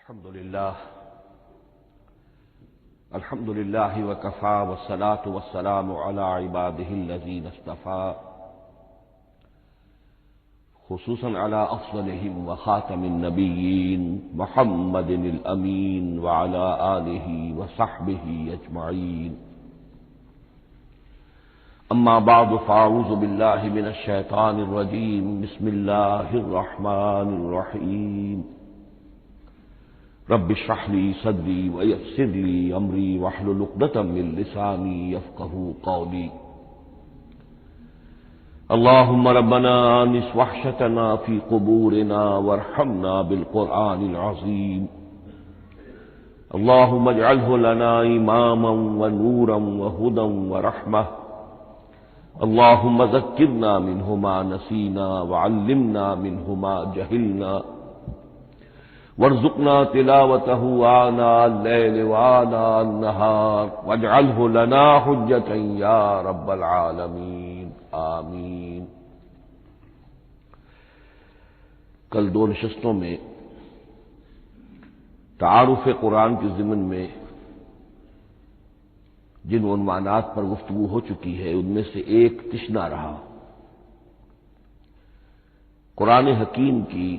الحمد لله وكفى والصلاة والسلام على عباده الذين اصطفى خصوصا على أفضلهم وخاتم النبيين محمد الأمين وعلى آله وصحبه أجمعين. أما بعد فأعوذ بالله من الشيطان الرجيم. بسم الله الرحمن الرحيم. رب اشرح لي صدري ويسر لي أمري واحلل عقدة من لساني يفقهوا قولي. اللهم ربنا آنس وحشتنا في قبورنا وارحمنا بالقرآن العظيم. اللهم اجعله لنا إماما ونورا وهدى ورحمة. اللهم ذكرنا منه ما نسينا وعلمنا منه ما جهلنا وارزقنا تلاوته آناء الليل وآناء النهار واجعله لنا حجة يا رب العالمين آمین. کل دو نشستوں میں تعارف قرآن کے ضمن میں جن عنوانات پر گفتگو ہو چکی ہے ان میں سے ایک تشنا رہا قرآن حکیم کی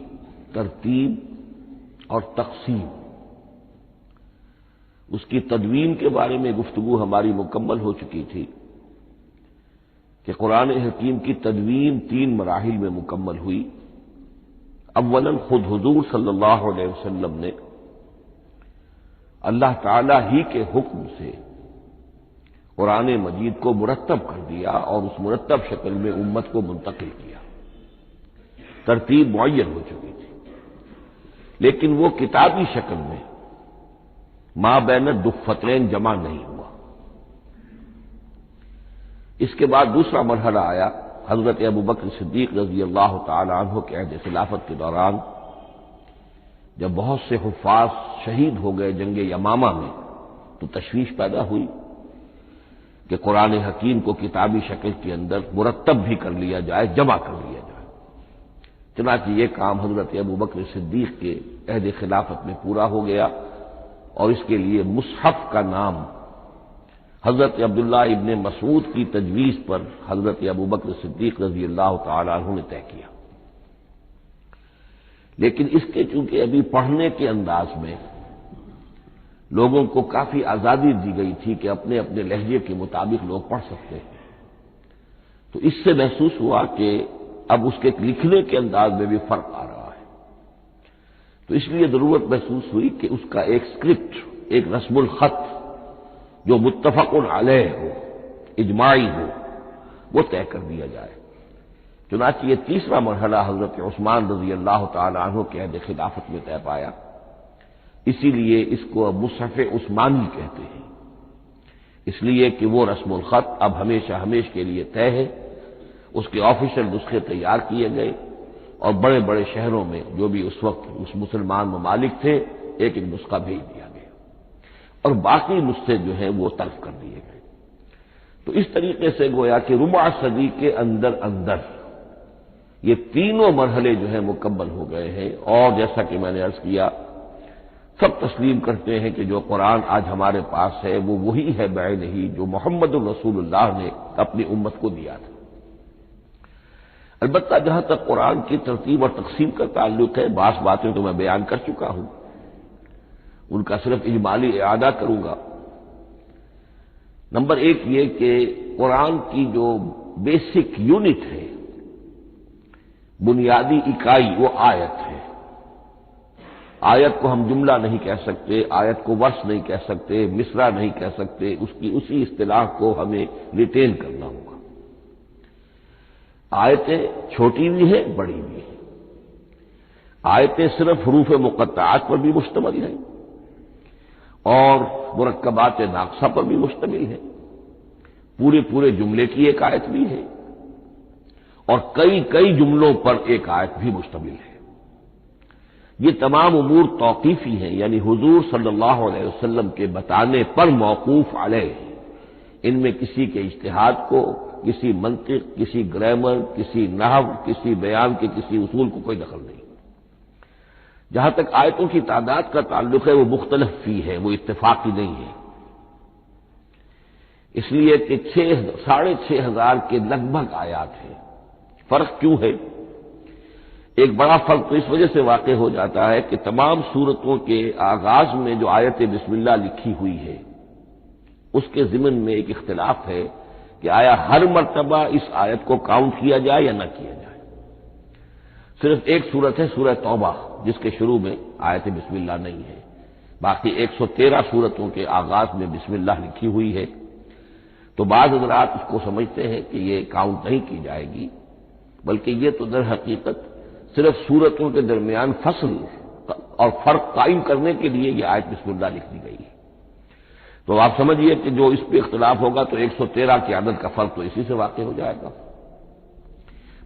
ترتیب اور تقسیم. اس کی تدوین کے بارے میں گفتگو ہماری مکمل ہو چکی تھی کہ قرآن حکیم کی تدوین 3 مراحل میں مکمل ہوئی. اولاً خود حضور صلی اللہ علیہ وسلم نے اللہ تعالی ہی کے حکم سے قرآن مجید کو مرتب کر دیا اور اس مرتب شکل میں امت کو منتقل کیا. ترتیب معین ہو چکی تھی لیکن وہ کتابی شکل میں ما بین الدفتین جمع نہیں ہوا. اس کے بعد دوسرا مرحلہ آیا حضرت ابوبکر صدیق رضی اللہ تعالی عنہ کے عہد خلافت کے دوران، جب بہت سے حفاظ شہید ہو گئے جنگ یمامہ میں تو تشویش پیدا ہوئی کہ قرآن حکیم کو کتابی شکل کے اندر مرتب بھی کر لیا جائے، جمع کر لیا جائے. چنانچہ یہ کام حضرت ابوبکر صدیق کے عہد خلافت میں پورا ہو گیا اور اس کے لیے مصحف کا نام حضرت عبداللہ ابن مسعود کی تجویز پر حضرت ابوبکر صدیق رضی اللہ تعالی عنہ نے طے کیا. لیکن اس کے چونکہ ابھی پڑھنے کے انداز میں لوگوں کو کافی آزادی دی گئی تھی کہ اپنے اپنے لہجے کے مطابق لوگ پڑھ سکتے ہیں، تو اس سے محسوس ہوا کہ اب اس کے لکھنے کے انداز میں بھی فرق آ رہا ہے. تو اس لیے ضرورت محسوس ہوئی کہ اس کا ایک اسکرپٹ، ایک رسم الخط جو متفق علیہ ہو، اجماعی ہو، وہ طے کر دیا جائے. چنانچہ یہ تیسرا مرحلہ حضرت عثمان رضی اللہ تعالی عنہ کے عہد خلافت میں طے پایا. اسی لیے اس کو اب مصحف عثمانی کہتے ہیں، اس لیے کہ وہ رسم الخط اب ہمیشہ ہمیش کے لیے طے ہے. اس کے آفیشیل نسخے تیار کیے گئے اور بڑے بڑے شہروں میں جو بھی اس وقت اس مسلمان ممالک تھے ایک ایک نسخہ بھیج دیا گیا اور باقی نسخے جو ہیں وہ تلف کر دیے گئے. تو اس طریقے سے گویا کہ ربع صدی کے اندر اندر یہ تینوں مرحلے جو ہیں مکمل ہو گئے ہیں. اور جیسا کہ میں نے عرض کیا، سب تسلیم کرتے ہیں کہ جو قرآن آج ہمارے پاس ہے وہ وہی ہے بعینہ ہی جو محمد الرسول اللہ نے اپنی امت کو دیا تھا. البتہ جہاں تک قرآن کی ترتیب اور تقسیم کا تعلق ہے، بعض باتیں تو میں بیان کر چکا ہوں، ان کا صرف اجمالی اعادہ کروں گا. نمبر 1 یہ کہ قرآن کی جو بیسک یونٹ ہے، بنیادی اکائی، وہ آیت ہے. آیت کو ہم جملہ نہیں کہہ سکتے، آیت کو ورس نہیں کہہ سکتے، مصرع نہیں کہہ سکتے، اس کی اسی اصطلاح کو ہمیں ریٹین کرنا ہوگا. آیتیں چھوٹی بھی ہیں، بڑی بھی ہیں. آیتیں صرف حروف مقطعات پر بھی مشتمل ہیں اور مرکبات ناقصہ پر بھی مشتمل ہے. پورے جملے کی ایک آیت بھی ہے اور کئی جملوں پر ایک آیت بھی مشتمل ہے. یہ تمام امور توقیفی ہیں، یعنی حضور صلی اللہ علیہ وسلم کے بتانے پر موقوف علیہ. ان میں کسی کے اجتہاد کو، کسی منطق، کسی گرامر، کسی نحو، کسی بیان کے کسی اصول کو کوئی دخل نہیں. جہاں تک آیتوں کی تعداد کا تعلق ہے وہ مختلف فی ہے، وہ اتفاقی نہیں ہے، اس لیے کہ 6,500 کے لگ بھگ آیات ہیں۔ فرق کیوں ہے؟ ایک بڑا فرق تو اس وجہ سے واقع ہو جاتا ہے کہ تمام سورتوں کے آغاز میں جو آیت بسم اللہ لکھی ہوئی ہے اس کے ضمن میں ایک اختلاف ہے کہ آیا ہر مرتبہ اس آیت کو کاؤنٹ کیا جائے یا نہ کیا جائے۔ صرف ایک سورت ہے سورہ توبہ جس کے شروع میں آیت بسم اللہ نہیں ہے، باقی 113 سورتوں کے آغاز میں بسم اللہ لکھی ہوئی ہے۔ تو بعض حضرات اس کو سمجھتے ہیں کہ یہ کاؤنٹ نہیں کی جائے گی، بلکہ یہ تو در حقیقت صرف سورتوں کے درمیان فصل اور فرق قائم کرنے کے لیے یہ آیت بسم اللہ لکھ دی گئی ہے۔ تو آپ سمجھیے کہ جو اس پہ اختلاف ہوگا تو 113 کی عدد کا فرق تو اسی سے واقع ہو جائے گا۔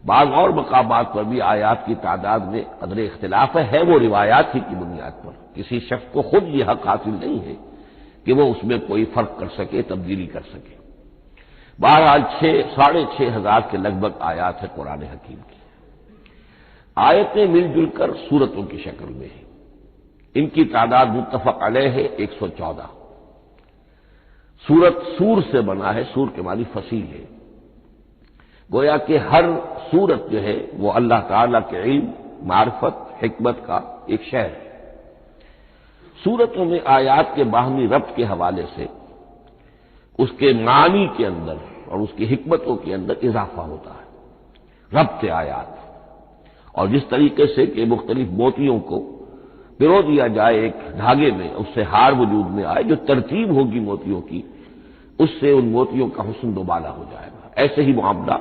بعض اور مقامات پر بھی آیات کی تعداد میں قدر اختلاف ہے وہ روایات ہی کی بنیاد پر، کسی شخص کو خود یہ حق حاصل نہیں ہے کہ وہ اس میں کوئی فرق کر سکے، تبدیلی کر سکے۔ بہرحال 6,500 کے لگ بھگ آیات ہے قرآن حکیم کی۔ آیتیں مل جل کر سورتوں کی شکل میں ہیں، ان کی تعداد متفق علیہ ہے 114۔ سورت سور سے بنا ہے، سور کے معنی فصیل ہے، گویا کہ ہر سورت جو ہے وہ اللہ تعالی کے علم، معرفت، حکمت کا ایک شہر ہے۔ سورتوں میں آیات کے باہمی ربط کے حوالے سے اس کے معنی کے اندر اور اس کی حکمتوں کے اندر اضافہ ہوتا ہے، ربط آیات۔ اور جس طریقے سے کہ مختلف موتیوں کو پرو دیا جائے ایک دھاگے میں، اس سے ہار وجود میں آئے، جو ترتیب ہوگی موتیوں کی اس سے ان موتیوں کا حسن دوبالا ہو جائے گا۔ ایسے ہی معاملہ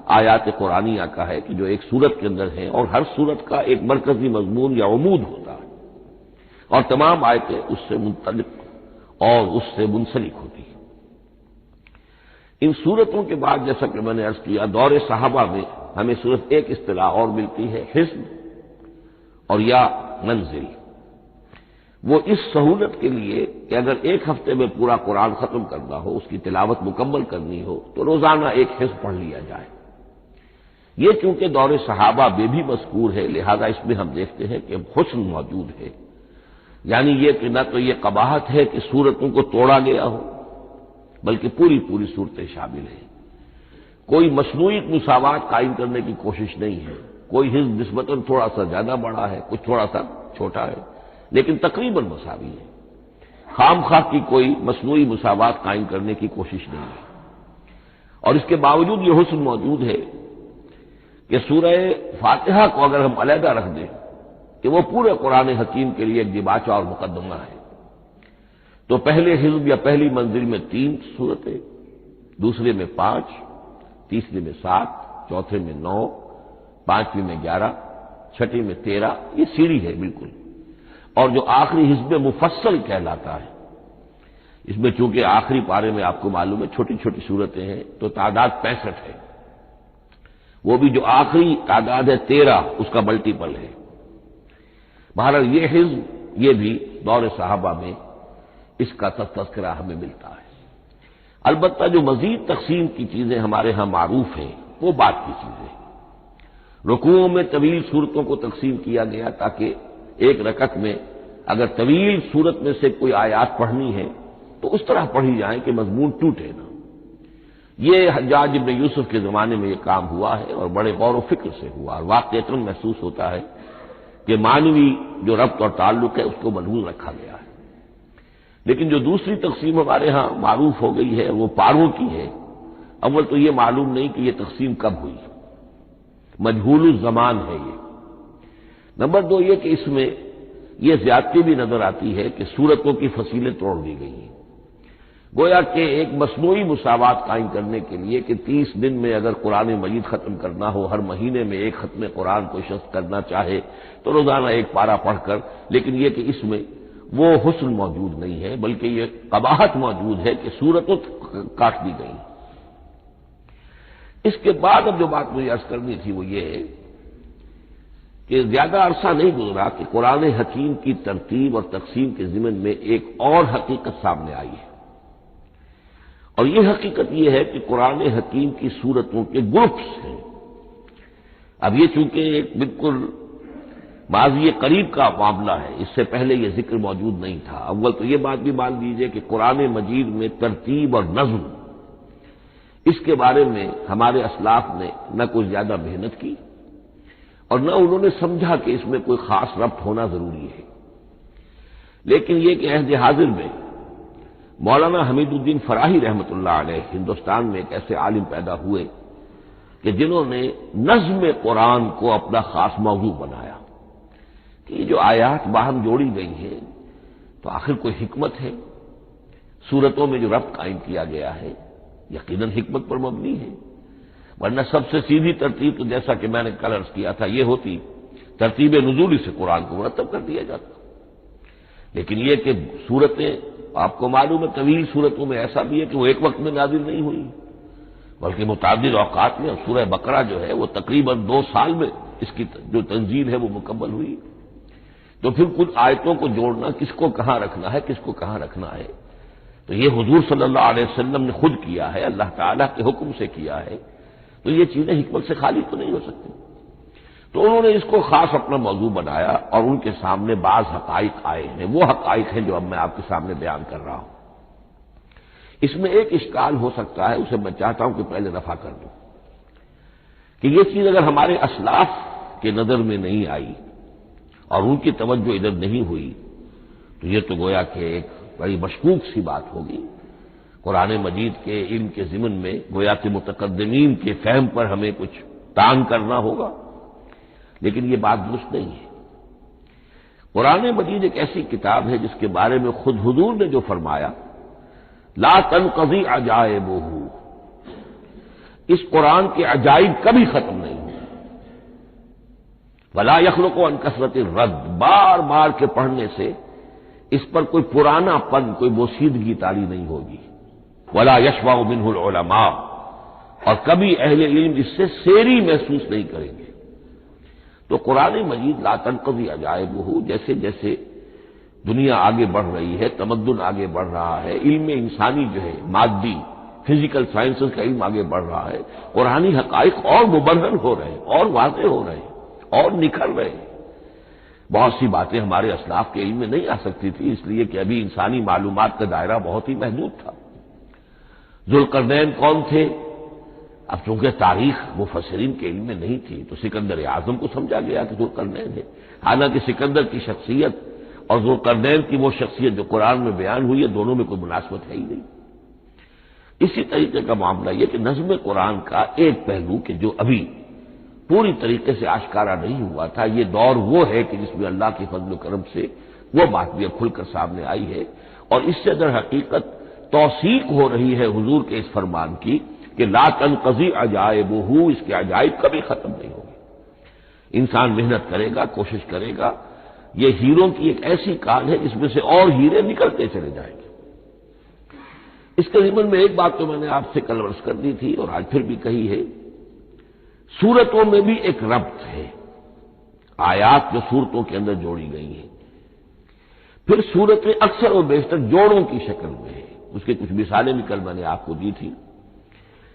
آیات قرآنیہ کا ہے کہ جو ایک سورت کے اندر ہے اور ہر سورت کا ایک مرکزی مضمون یا عمود ہوتا ہے اور تمام آیتیں اس سے منطلق اور اس سے منسلک ہوتی ہیں۔ ان سورتوں کے بعد جیسا کہ میں نے عرض کیا دور صحابہ میں ہمیں صرف ایک اصطلاح اور ملتی ہے، حزب اور یا منزل۔ وہ اس سہولت کے لیے کہ اگر ایک ہفتے میں پورا قرآن ختم کرنا ہو، اس کی تلاوت مکمل کرنی ہو تو روزانہ ایک حزب پڑھ لیا جائے۔ یہ چونکہ دور صحابہ میں بھی مذکور ہے لہذا اس میں ہم دیکھتے ہیں کہ حسن موجود ہے، یعنی یہ کہ نہ تو یہ قباحت ہے کہ سورتوں کو توڑا گیا ہو بلکہ پوری صورتیں شامل ہیں۔ کوئی مصنوعی مساوات قائم کرنے کی کوشش نہیں ہے، کوئی حزب نسبتاً تھوڑا سا زیادہ بڑا ہے، کچھ تھوڑا سا چھوٹا ہے، لیکن تقریباً مساوی ہے۔ خام خواہ کی کوئی مصنوعی مساوات قائم کرنے کی کوشش نہیں ہے۔ اور اس کے باوجود یہ حسن موجود ہے کہ سورہ فاتحہ کو اگر ہم علیحدہ رکھ دیں کہ وہ پورے قرآن حکیم کے لیے ایک دباچہ اور مقدمہ ہے، تو پہلے حزب یا پہلی منزل میں 3 سورتیں، دوسرے میں 5، تیسرے میں 7، چوتھے میں 9، پانچویں میں 11، چھٹی میں 13، یہ سیڑھی ہے بالکل۔ اور جو آخری حزب مفصل کہلاتا ہے، اس میں چونکہ آخری پارے میں آپ کو معلوم ہے چھوٹی چھوٹی صورتیں ہیں تو تعداد 65 ہے، وہ بھی جو آخری تعداد ہے 13 اس کا ملٹیپل ہے۔ بہرحال یہ حزب یہ بھی دور صحابہ میں اس کا تذکرہ ہمیں ملتا ہے۔ البتہ جو مزید تقسیم کی چیزیں ہمارے ہاں معروف ہیں وہ بات کی چیزیں، رکوعوں میں طویل صورتوں کو تقسیم کیا گیا تاکہ ایک رکعت میں اگر طویل صورت میں سے کوئی آیات پڑھنی ہے تو اس طرح پڑھی جائیں کہ مضمون ٹوٹے نہ۔ یہ حجاج ابن یوسف کے زمانے میں یہ کام ہوا ہے اور بڑے غور و فکر سے ہوا، اور واقعتاً محسوس ہوتا ہے کہ معنوی جو ربط اور تعلق ہے اس کو ملحوظ رکھا گیا ہے۔ لیکن جو دوسری تقسیم ہمارے ہاں معروف ہو گئی ہے وہ پاروں کی ہے۔ اول تو یہ معلوم نہیں کہ یہ تقسیم کب ہوئی، مجہول الزمان ہے یہ۔ نمبر 2 یہ کہ اس میں یہ زیادتی بھی نظر آتی ہے کہ سورتوں کی فصیلیں توڑ دی گئی ہیں، گویا کہ ایک مصنوعی مساوات قائم کرنے کے لیے کہ 30 دن میں اگر قرآن مجید ختم کرنا ہو، ہر مہینے میں ایک ختم قرآن کوئی شخص کرنا چاہے تو روزانہ ایک پارہ پڑھ کر، لیکن یہ کہ اس میں وہ حسن موجود نہیں ہے بلکہ یہ قباحت موجود ہے کہ سورتوں کاٹ دی گئی۔ اس کے بعد اب جو بات مجھے عرض کرنی تھی وہ یہ ہے کہ زیادہ عرصہ نہیں گزرا کہ قرآن حکیم کی ترتیب اور تقسیم کے ضمن میں ایک اور حقیقت سامنے آئی ہے، اور یہ حقیقت یہ ہے کہ قرآن حکیم کی سورتوں کے گروپس ہیں۔ اب یہ چونکہ ایک بالکل ماضی قریب کا معاملہ ہے، اس سے پہلے یہ ذکر موجود نہیں تھا۔ اول تو یہ بات بھی مان لیجئے کہ قرآن مجید میں ترتیب اور نظم، اس کے بارے میں ہمارے اسلاف نے نہ کوئی زیادہ محنت کی اور نہ انہوں نے سمجھا کہ اس میں کوئی خاص ربط ہونا ضروری ہے۔ لیکن یہ کہ عہد حاضر میں مولانا حمید الدین فراہی رحمۃ اللہ علیہ ہندوستان میں ایک ایسے عالم پیدا ہوئے کہ جنہوں نے نظم قرآن کو اپنا خاص موضوع بنایا کہ یہ جو آیات باہم جوڑی گئی ہیں تو آخر کوئی حکمت ہے، سورتوں میں جو ربط قائم کیا گیا ہے یقیناً حکمت پر مبنی ہے، ورنہ سب سے سیدھی ترتیب تو جیسا کہ میں نے کل عرض کیا تھا یہ ہوتی ترتیب نزولی سے قرآن کو مرتب کر دیا جاتا۔ لیکن یہ کہ سورتیں آپ کو معلوم ہے طویل سورتوں میں ایسا بھی ہے کہ وہ ایک وقت میں نازل نہیں ہوئی بلکہ متعدد اوقات میں، اور سورہ بقرہ جو ہے وہ تقریباً 2 سال میں اس کی جو تنزیل ہے وہ مکمل ہوئی۔ تو پھر کچھ آیتوں کو جوڑنا، کس کو کہاں رکھنا ہے، کس کو کہاں رکھنا ہے، تو یہ حضور صلی اللہ علیہ وسلم نے خود کیا ہے، اللہ تعالیٰ کے حکم سے کیا ہے، تو یہ چیزیں حکمت سے خالی تو نہیں ہو سکتی۔ تو انہوں نے اس کو خاص اپنا موضوع بنایا اور ان کے سامنے بعض حقائق آئے ہیں، وہ حقائق ہیں جو اب میں آپ کے سامنے بیان کر رہا ہوں۔ اس میں ایک اشکال ہو سکتا ہے، اسے میں چاہتا ہوں کہ پہلے رفع کر دوں کہ یہ چیز اگر ہمارے اسلاف کے نظر میں نہیں آئی اور ان کی توجہ ادھر نہیں ہوئی تو یہ تو گویا کہ ایک بڑی مشکوک سی بات ہوگی۔ قرآن مجید کے علم کے ضمن میں گویا کہ متقدمین کے فہم پر ہمیں کچھ تان کرنا ہوگا، لیکن یہ بات درست نہیں ہے۔ قرآن مجید ایک ایسی کتاب ہے جس کے بارے میں خود حضور نے جو فرمایا لا تنقضی عجائبہ، اس قرآن کے عجائب کبھی ختم نہیں ہوں، ولا یخلق عن کثرت الرد، بار بار کے پڑھنے سے اس پر کوئی پرانا پن، کوئی بوسیدگی طاری نہیں ہوگی، ولا یشبع منہ العلماء، اور کبھی اہل علم اس سے سیری محسوس نہیں کریں گے۔ تو قرآن مجید لا تنقضی عجائبہ، جیسے جیسے دنیا آگے بڑھ رہی ہے، تمدن آگے بڑھ رہا ہے، علم انسانی جو ہے مادی فزیکل سائنسز کا علم آگے بڑھ رہا ہے، قرآنی حقائق اور مبرہن ہو رہے ہیں، اور واضح ہو رہے ہیں، اور نکھر رہے ہیں۔ بہت سی باتیں ہمارے اسلاف کے علم میں نہیں آ سکتی تھی، اس لیے کہ ابھی انسانی معلومات کا دائرہ بہت ہی محدود تھا۔ ذوالقرنین کون تھے؟ اب چونکہ تاریخ مفسرین کے علم میں نہیں تھی تو سکندر اعظم کو سمجھا گیا کہ ذوالقرنین ہے، حالانکہ سکندر کی شخصیت اور ذوالقرنین کی وہ شخصیت جو قرآن میں بیان ہوئی ہے دونوں میں کوئی مناسبت ہے ہی نہیں۔ اسی طریقے کا معاملہ یہ کہ نظم قرآن کا ایک پہلو کہ جو ابھی پوری طریقے سے آشکارا نہیں ہوا تھا، یہ دور وہ ہے کہ جس میں اللہ کی فضل و کرم سے وہ بات بھی اب کھل کر سامنے آئی ہے، اور اس سے در حقیقت توثیق ہو رہی ہے حضور کے اس فرمان کی کہ لا تنقضی عجائبہ، اس کے عجائب کبھی ختم نہیں ہوں گے۔ انسان محنت کرے گا، کوشش کرے گا، یہ ہیروں کی ایک ایسی کان ہے جس میں سے اور ہیرے نکلتے چلے جائیں گے۔ اس کے ضمن میں ایک بات تو میں نے آپ سے کل عرض کر دی تھی اور آج پھر بھی کہی ہے، سورتوں میں بھی ایک ربط ہے، آیات جو سورتوں کے اندر جوڑی گئی ہیں، پھر سورتیں اکثر اور بیشتر جوڑوں کی شکل میں ہیں۔ اس کے کچھ مثالیں بھی کل میں نے آپ کو دی تھی۔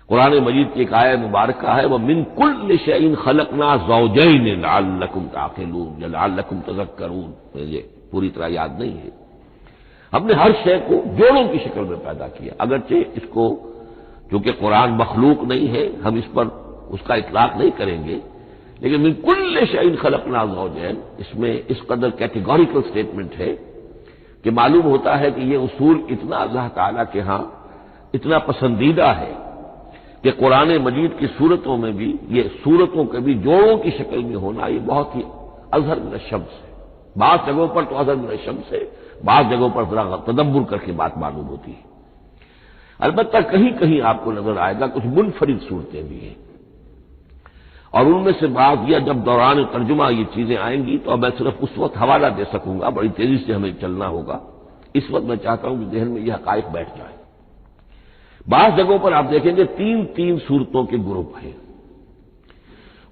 قرآن مجید کی ایک آیت مبارکہ ہے وَمِن كُلِّ شَيْءٍ خَلَقْنَا زَوْجَيْنِ لَعَلَّكُمْ تَعْقِلُونَ یا لَعَلَّكُمْ تَذَكَّرُونَ، مجھے پوری طرح یاد نہیں ہے۔ ہم نے ہر شے کو جوڑوں کی شکل میں پیدا کیا، اگرچہ اس کو چونکہ قرآن مخلوق نہیں ہے ہم اس پر اس کا اطلاق نہیں کریں گے، لیکن من كُلِّ شَيْءٍ خَلَقْنَا زَوْجَيْنِ، اس میں اس قدر کیٹیگوریکل سٹیٹمنٹ ہے کہ معلوم ہوتا ہے کہ یہ اصول اتنا اللہ تعالیٰ کے ہاں اتنا پسندیدہ ہے کہ قرآن مجید کی صورتوں میں بھی یہ صورتوں کے بھی جوڑوں کی شکل میں ہونا یہ بہت ہی اظہر من الشمس ہے۔ بعض جگہوں پر تو اظہر من الشمس ہے، بعض جگہوں پر ذرا تدبر کر کے بات معلوم ہوتی ہے۔ البتہ کہیں کہیں آپ کو نظر آئے گا کچھ منفرد صورتیں بھی ہیں، اور ان میں سے بعض یا جب دوران ترجمہ یہ چیزیں آئیں گی تو اب میں صرف اس وقت حوالہ دے سکوں گا، بڑی تیزی سے ہمیں چلنا ہوگا۔ اس وقت میں چاہتا ہوں کہ ذہن میں یہ حقائق بیٹھ جائیں۔ بعض جگہوں پر آپ دیکھیں گے 3 صورتوں کے گروپ ہیں،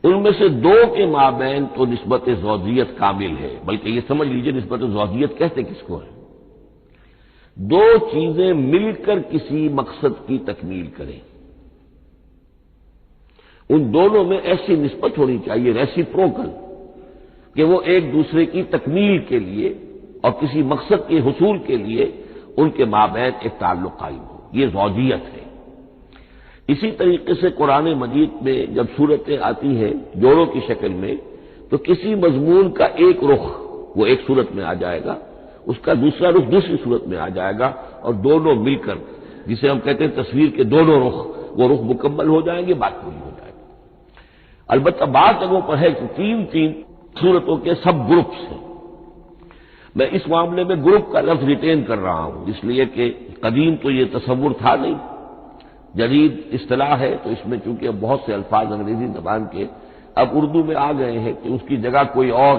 ان میں سے 2 کے مابین تو نسبت زوجیت کامل ہے، بلکہ یہ سمجھ لیجئے نسبت زوجیت کہتے کس کو ہے؟ 2 چیزیں مل کر کسی مقصد کی تکمیل کریں، ان دونوں میں ایسی نسبت ہونی چاہیے ریسیپروکل کہ وہ ایک دوسرے کی تکمیل کے لیے اور کسی مقصد کے حصول کے لیے ان کے مابین ایک تعلق قائم ہو، یہ زوجیت ہے۔ اسی طریقے سے قرآن مجید میں جب صورتیں آتی ہیں جوڑوں کی شکل میں، تو کسی مضمون کا ایک رخ وہ ایک صورت میں آ جائے گا، اس کا دوسرا رخ دوسری صورت میں آ جائے گا، اور دونوں مل کر، جسے ہم کہتے ہیں تصویر کے دونوں رخ، وہ رخ مکمل ہو جائیں گے، بات پوری ہو جائے گی۔ البتہ بعض جگہوں پر ہے کہ تین صورتوں کے سب گروپس ہیں۔ میں اس معاملے میں گروپ کا لفظ ریٹین کر رہا ہوں، اس لیے کہ قدیم تو یہ تصور تھا نہیں، جدید اصطلاح ہے، تو اس میں چونکہ اب بہت سے الفاظ انگریزی زبان کے اب اردو میں آ گئے ہیں کہ اس کی جگہ کوئی اور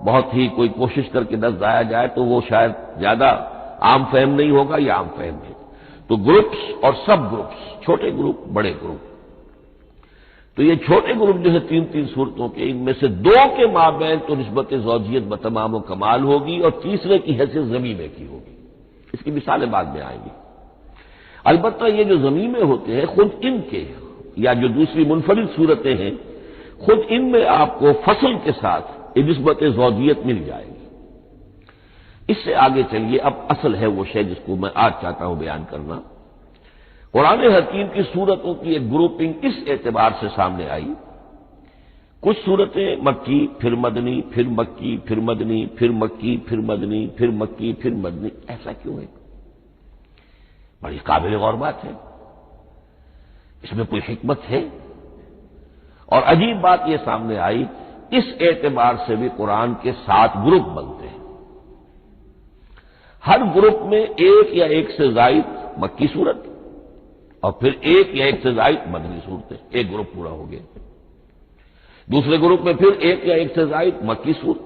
بہت ہی کوئی کوشش کر کے لفظ آیا جائے تو وہ شاید زیادہ عام فہم نہیں ہوگا، یا عام فہم ہے۔ تو گروپس اور سب گروپس، چھوٹے گروپ، بڑے گروپ، تو یہ چھوٹے گروپ جو ہے تین صورتوں کے، ان میں سے دو کے مابین تو نسبت زوجیت بتمام و کمال ہوگی، اور تیسرے کی حیثیت ضمیمے کی ہوگی۔ اس کی مثالیں بعد میں آئیں گی۔ البتہ یہ جو ضمیمے ہوتے ہیں خود ان کے، یا جو دوسری منفرد صورتیں ہیں، خود ان میں آپ کو فصل کے ساتھ نسبت زوجیت مل جائے گی۔ اس سے آگے چلیے، اب اصل ہے وہ شے جس کو میں آج چاہتا ہوں بیان کرنا۔ قرآن حکیم کی صورتوں کی ایک گروپنگ اس اعتبار سے سامنے آئی، کچھ صورتیں مکی، پھر مدنی، پھر مکی، پھر مدنی، پھر مکی، پھر مدنی، پھر مکی، پھر مدنی۔ ایسا کیوں ہے؟ بڑی قابل غور بات ہے، اس میں کوئی حکمت ہے؟ اور عجیب بات یہ سامنے آئی، اس اعتبار سے بھی قرآن کے 7 گروپ بنتے ہیں، ہر گروپ میں ایک یا ایک سے زائد مکی صورت، اور پھر ایک یا ایک سے زائد مدنی صورتیں، ایک گروپ پورا ہو گیا۔ دوسرے گروپ میں پھر ایک یا ایک سے زائد مکی صورت،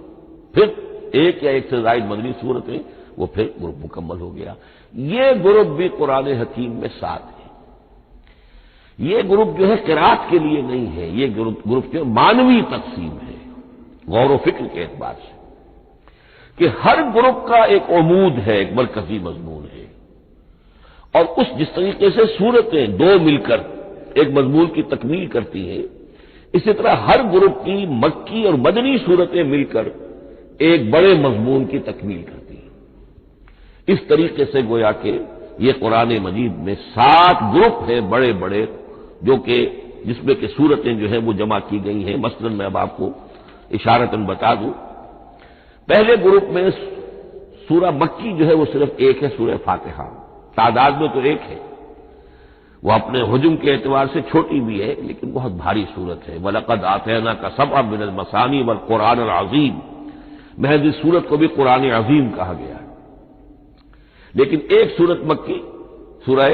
پھر ایک یا ایک سے زائد مدنی صورتیں، وہ پھر گروپ مکمل ہو گیا۔ یہ گروپ بھی قرآن حکیم میں 7 ہے۔ یہ گروپ جو ہے قرات کے لیے نہیں ہے، یہ گروپ جو معنوی تقسیم ہے، غور و فکر کے اعتبار سے، کہ ہر گروپ کا ایک عمود ہے، ایک مرکزی مضمون ہے، اور اس جس طریقے سے صورتیں دو مل کر ایک مضمون کی تکمیل کرتی ہیں، اسی طرح ہر گروپ کی مکی اور مدنی صورتیں مل کر ایک بڑے مضمون کی تکمیل کرتی ہیں۔ اس طریقے سے گویا کہ یہ قرآن مجید میں 7 گروپ ہیں بڑے بڑے، جو کہ جس میں کہ صورتیں جو ہیں وہ جمع کی گئی ہیں۔ مثلا میں اب آپ کو اشارتاً بتا دوں، پہلے گروپ میں سورہ مکی جو ہے وہ صرف ایک ہے، سورہ فاتحہ، تعداد میں تو ایک ہے، وہ اپنے حجم کے اعتبار سے چھوٹی بھی ہے لیکن بہت بھاری صورت ہے۔ وَلَقَدْ آتَيْنَاكَ سَبْعًا مِنَ الْمَثَانِي وَالْقُرْآنَ الْعَظِيمِ، محض اس صورت کو بھی قرآن عظیم کہا گیا ہے۔ لیکن ایک صورت مکی، سورہ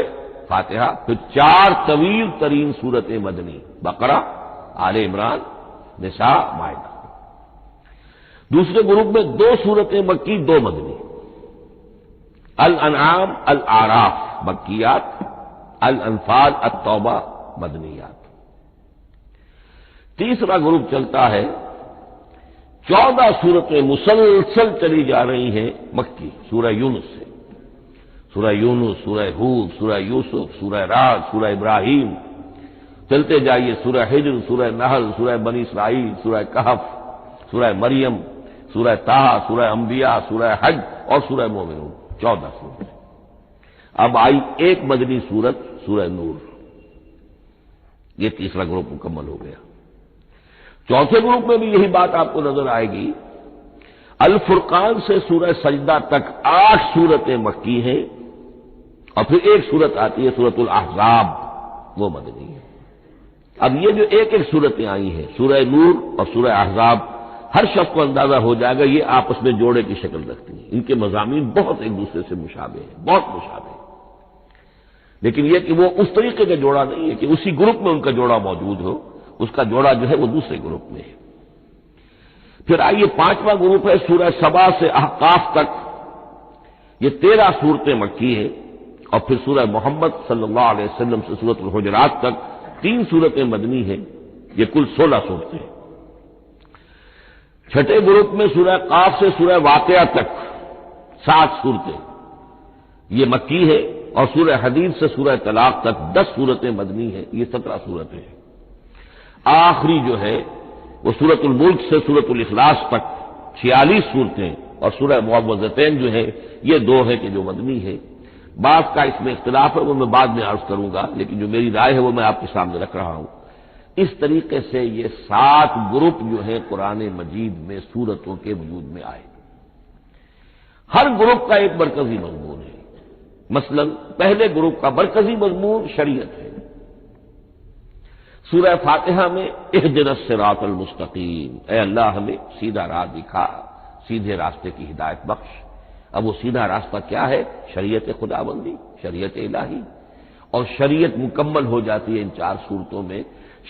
فاتحہ، پھر 4 طویل ترین صورتیں مدنی، بقرہ، آل عمران، نساء، مائدہ۔ دوسرے گروپ میں 2 صورتیں مکی، 2 مدنی، الانعام، الاعراف مکیات، الانفال، التوبہ مدنیات۔ تیسرا گروپ چلتا ہے، 14 صورتیں مسلسل چلی جا رہی ہیں مکی، سورہ یونس سے، سورہ یونس، سورہ ہود، سورہ یوسف، سورہ رعد، سورہ ابراہیم، چلتے جائیے، سورہ حجر، سورہ نحل، سورہ بنی اسرائیل، سورہ کہف، سورہ مریم، سورہ طٰہٰ، سورہ انبیاء، سورہ حج اور سورہ مومنون، 14 صورتیں۔ اب آئی ایک مدنی صورت، سورہ نور۔ یہ تیسرا گروپ مکمل ہو گیا۔ چوتھے گروپ میں بھی یہی بات آپ کو نظر آئے گی۔ الفرقان سے سورہ سجدہ تک 8 صورتیں مکی ہیں، اور پھر ایک صورت آتی ہے سورۃ الاحزاب، وہ مدنی ہے۔ اب یہ جو ایک ایک صورتیں آئی ہیں، سورہ نور اور سورہ احزاب، ہر شخص کو اندازہ ہو جائے گا یہ آپس میں جوڑے کی شکل رکھتی ہیں، ان کے مضامین بہت ایک دوسرے سے مشابہ ہیں، بہت مشابہ ہیں، لیکن یہ کہ وہ اس طریقے کا جوڑا نہیں ہے کہ اسی گروپ میں ان کا جوڑا موجود ہو، اس کا جوڑا جو ہے وہ دوسرے گروپ میں ہے۔ پھر آئیے 5واں گروپ ہے، سورہ سبا سے احقاف تک، یہ 13 صورتیں مکی ہیں، اور پھر سورہ محمد صلی اللہ علیہ وسلم سے سورۃ الحجرات تک 3 صورتیں مدنی ہیں، یہ کل 16 صورتیں ہیں۔ چھٹے گروپ میں سورہ قاف سے سورہ واقعہ تک 7 صورتیں، یہ مکی ہے، اور سورہ حدید سے سورہ طلاق تک 10 صورتیں مدنی ہیں، یہ 17 صورتیں ہیں۔ آخری جو ہے وہ سورۃ الملک سے سورۃ الاخلاص تک 46 صورتیں اور سورہ معوذتین جو ہے یہ 2 ہے کہ جو مدنی ہے۔ بعض کا اس میں اختلاف ہے، وہ میں بعد میں عرض کروں گا، لیکن جو میری رائے ہے وہ میں آپ کے سامنے رکھ رہا ہوں۔ اس طریقے سے یہ 7 گروپ جو ہے قرآن مجید میں سورتوں کے وجود میں آئے۔ ہر گروپ کا ایک مرکزی مضمون ہے۔ مثلا پہلے گروپ کا مرکزی مضمون شریعت ہے۔ سورہ فاتحہ میں اہدنا الصراط المستقیم، اے اللہ ہمیں سیدھا راہ دکھا، سیدھے راستے کی ہدایت بخش۔ اب وہ سیدھا راستہ کیا ہے؟ شریعت خداوندی، شریعت الہی، اور شریعت مکمل ہو جاتی ہے ان 4 صورتوں میں۔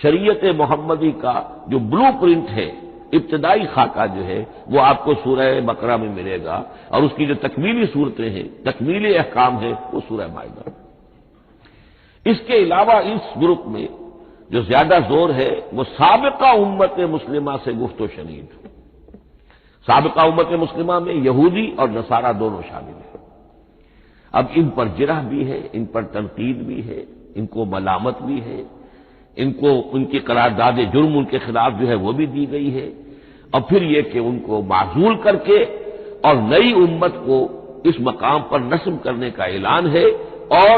شریعت محمدی کا جو بلو پرنٹ ہے، ابتدائی خاکہ جو ہے وہ آپ کو سورہ بقرہ میں ملے گا، اور اس کی جو تکمیلی صورتیں ہیں، تکمیلی احکام ہے، وہ سورہ مائدہ۔ اس کے علاوہ اس گروپ میں جو زیادہ زور ہے وہ سابقہ امت مسلمہ سے گفت و شنید۔ سابقہ امت مسلمہ میں یہودی اور نصارہ دونوں شامل ہیں۔ اب ان پر جرح بھی ہے، ان پر تنقید بھی ہے، ان کو ملامت بھی ہے، ان کو ان کی قرارداد جرم ان کے خلاف جو ہے وہ بھی دی گئی ہے، اور پھر یہ کہ ان کو معزول کر کے اور نئی امت کو اس مقام پر نصب کرنے کا اعلان ہے، اور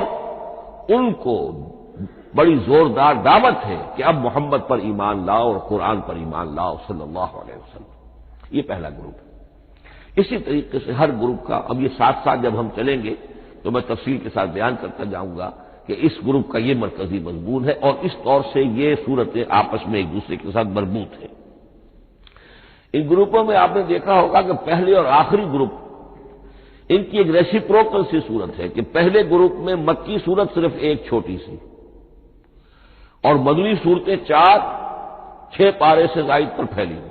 ان کو بڑی زوردار دعوت ہے کہ اب محمد پر ایمان لاؤ اور قرآن پر ایمان لاؤ صلی اللہ علیہ وسلم۔ یہ پہلا گروپ ہے۔ اسی طریقے سے ہر گروپ کا، اب یہ ساتھ ساتھ جب ہم چلیں گے تو میں تفصیل کے ساتھ بیان کرتا جاؤں گا کہ اس گروپ کا یہ مرکزی مضمون ہے، اور اس طور سے یہ صورتیں آپس میں ایک دوسرے کے ساتھ مربوط ہیں۔ ان گروپوں میں آپ نے دیکھا ہوگا کہ پہلے اور آخری گروپ ان کی ایک ریسیپروکل سی صورت ہے کہ پہلے گروپ میں مکی صورت صرف ایک چھوٹی سی، اور مدنی صورتیں 4-6 پارے سے زائد پر پھیلی ہوئی،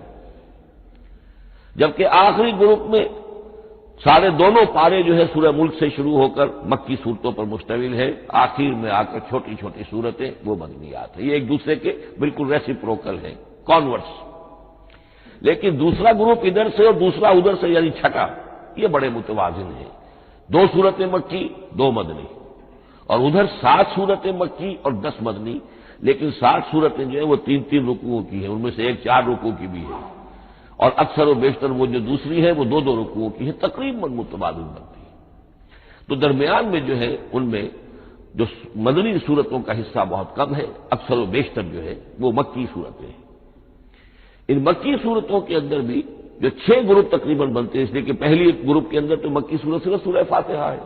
جبکہ آخری گروپ میں سارے دونوں پارے جو ہے سورہ ملک سے شروع ہو کر مکی صورتوں پر مشتمل ہے، آخر میں آ کر چھوٹی چھوٹی صورتیں وہ مدنیات ہیں۔ یہ ایک دوسرے کے بالکل ریسیپروکل ہیں، کانورس۔ لیکن دوسرا گروپ ادھر سے اور دوسرا ادھر سے، یعنی چھٹا، یہ بڑے متوازن ہیں۔ 2 صورتیں مکی، 2 مدنی، اور ادھر 7 صورتیں مکی اور 10 مدنی، لیکن 7 صورتیں جو ہیں وہ 3-3 رکوعوں کی ہیں، ان میں سے ایک 4 رکوع کی بھی ہے، اور اکثر و بیشتر وہ جو دوسری ہے وہ 2-2 رکوعوں کی ہے، تقریباً متبادل بنتی ہے۔ تو درمیان میں جو ہے ان میں جو مدنی صورتوں کا حصہ بہت کم ہے، اکثر و بیشتر جو ہے وہ مکی صورتیں ہیں۔ ان مکی صورتوں کے اندر بھی جو 6 گروپ تقریباً بنتے ہیں، اس لیے کہ پہلی ایک گروپ کے اندر تو مکی صورت صرف سورہ فاتحہ ہے،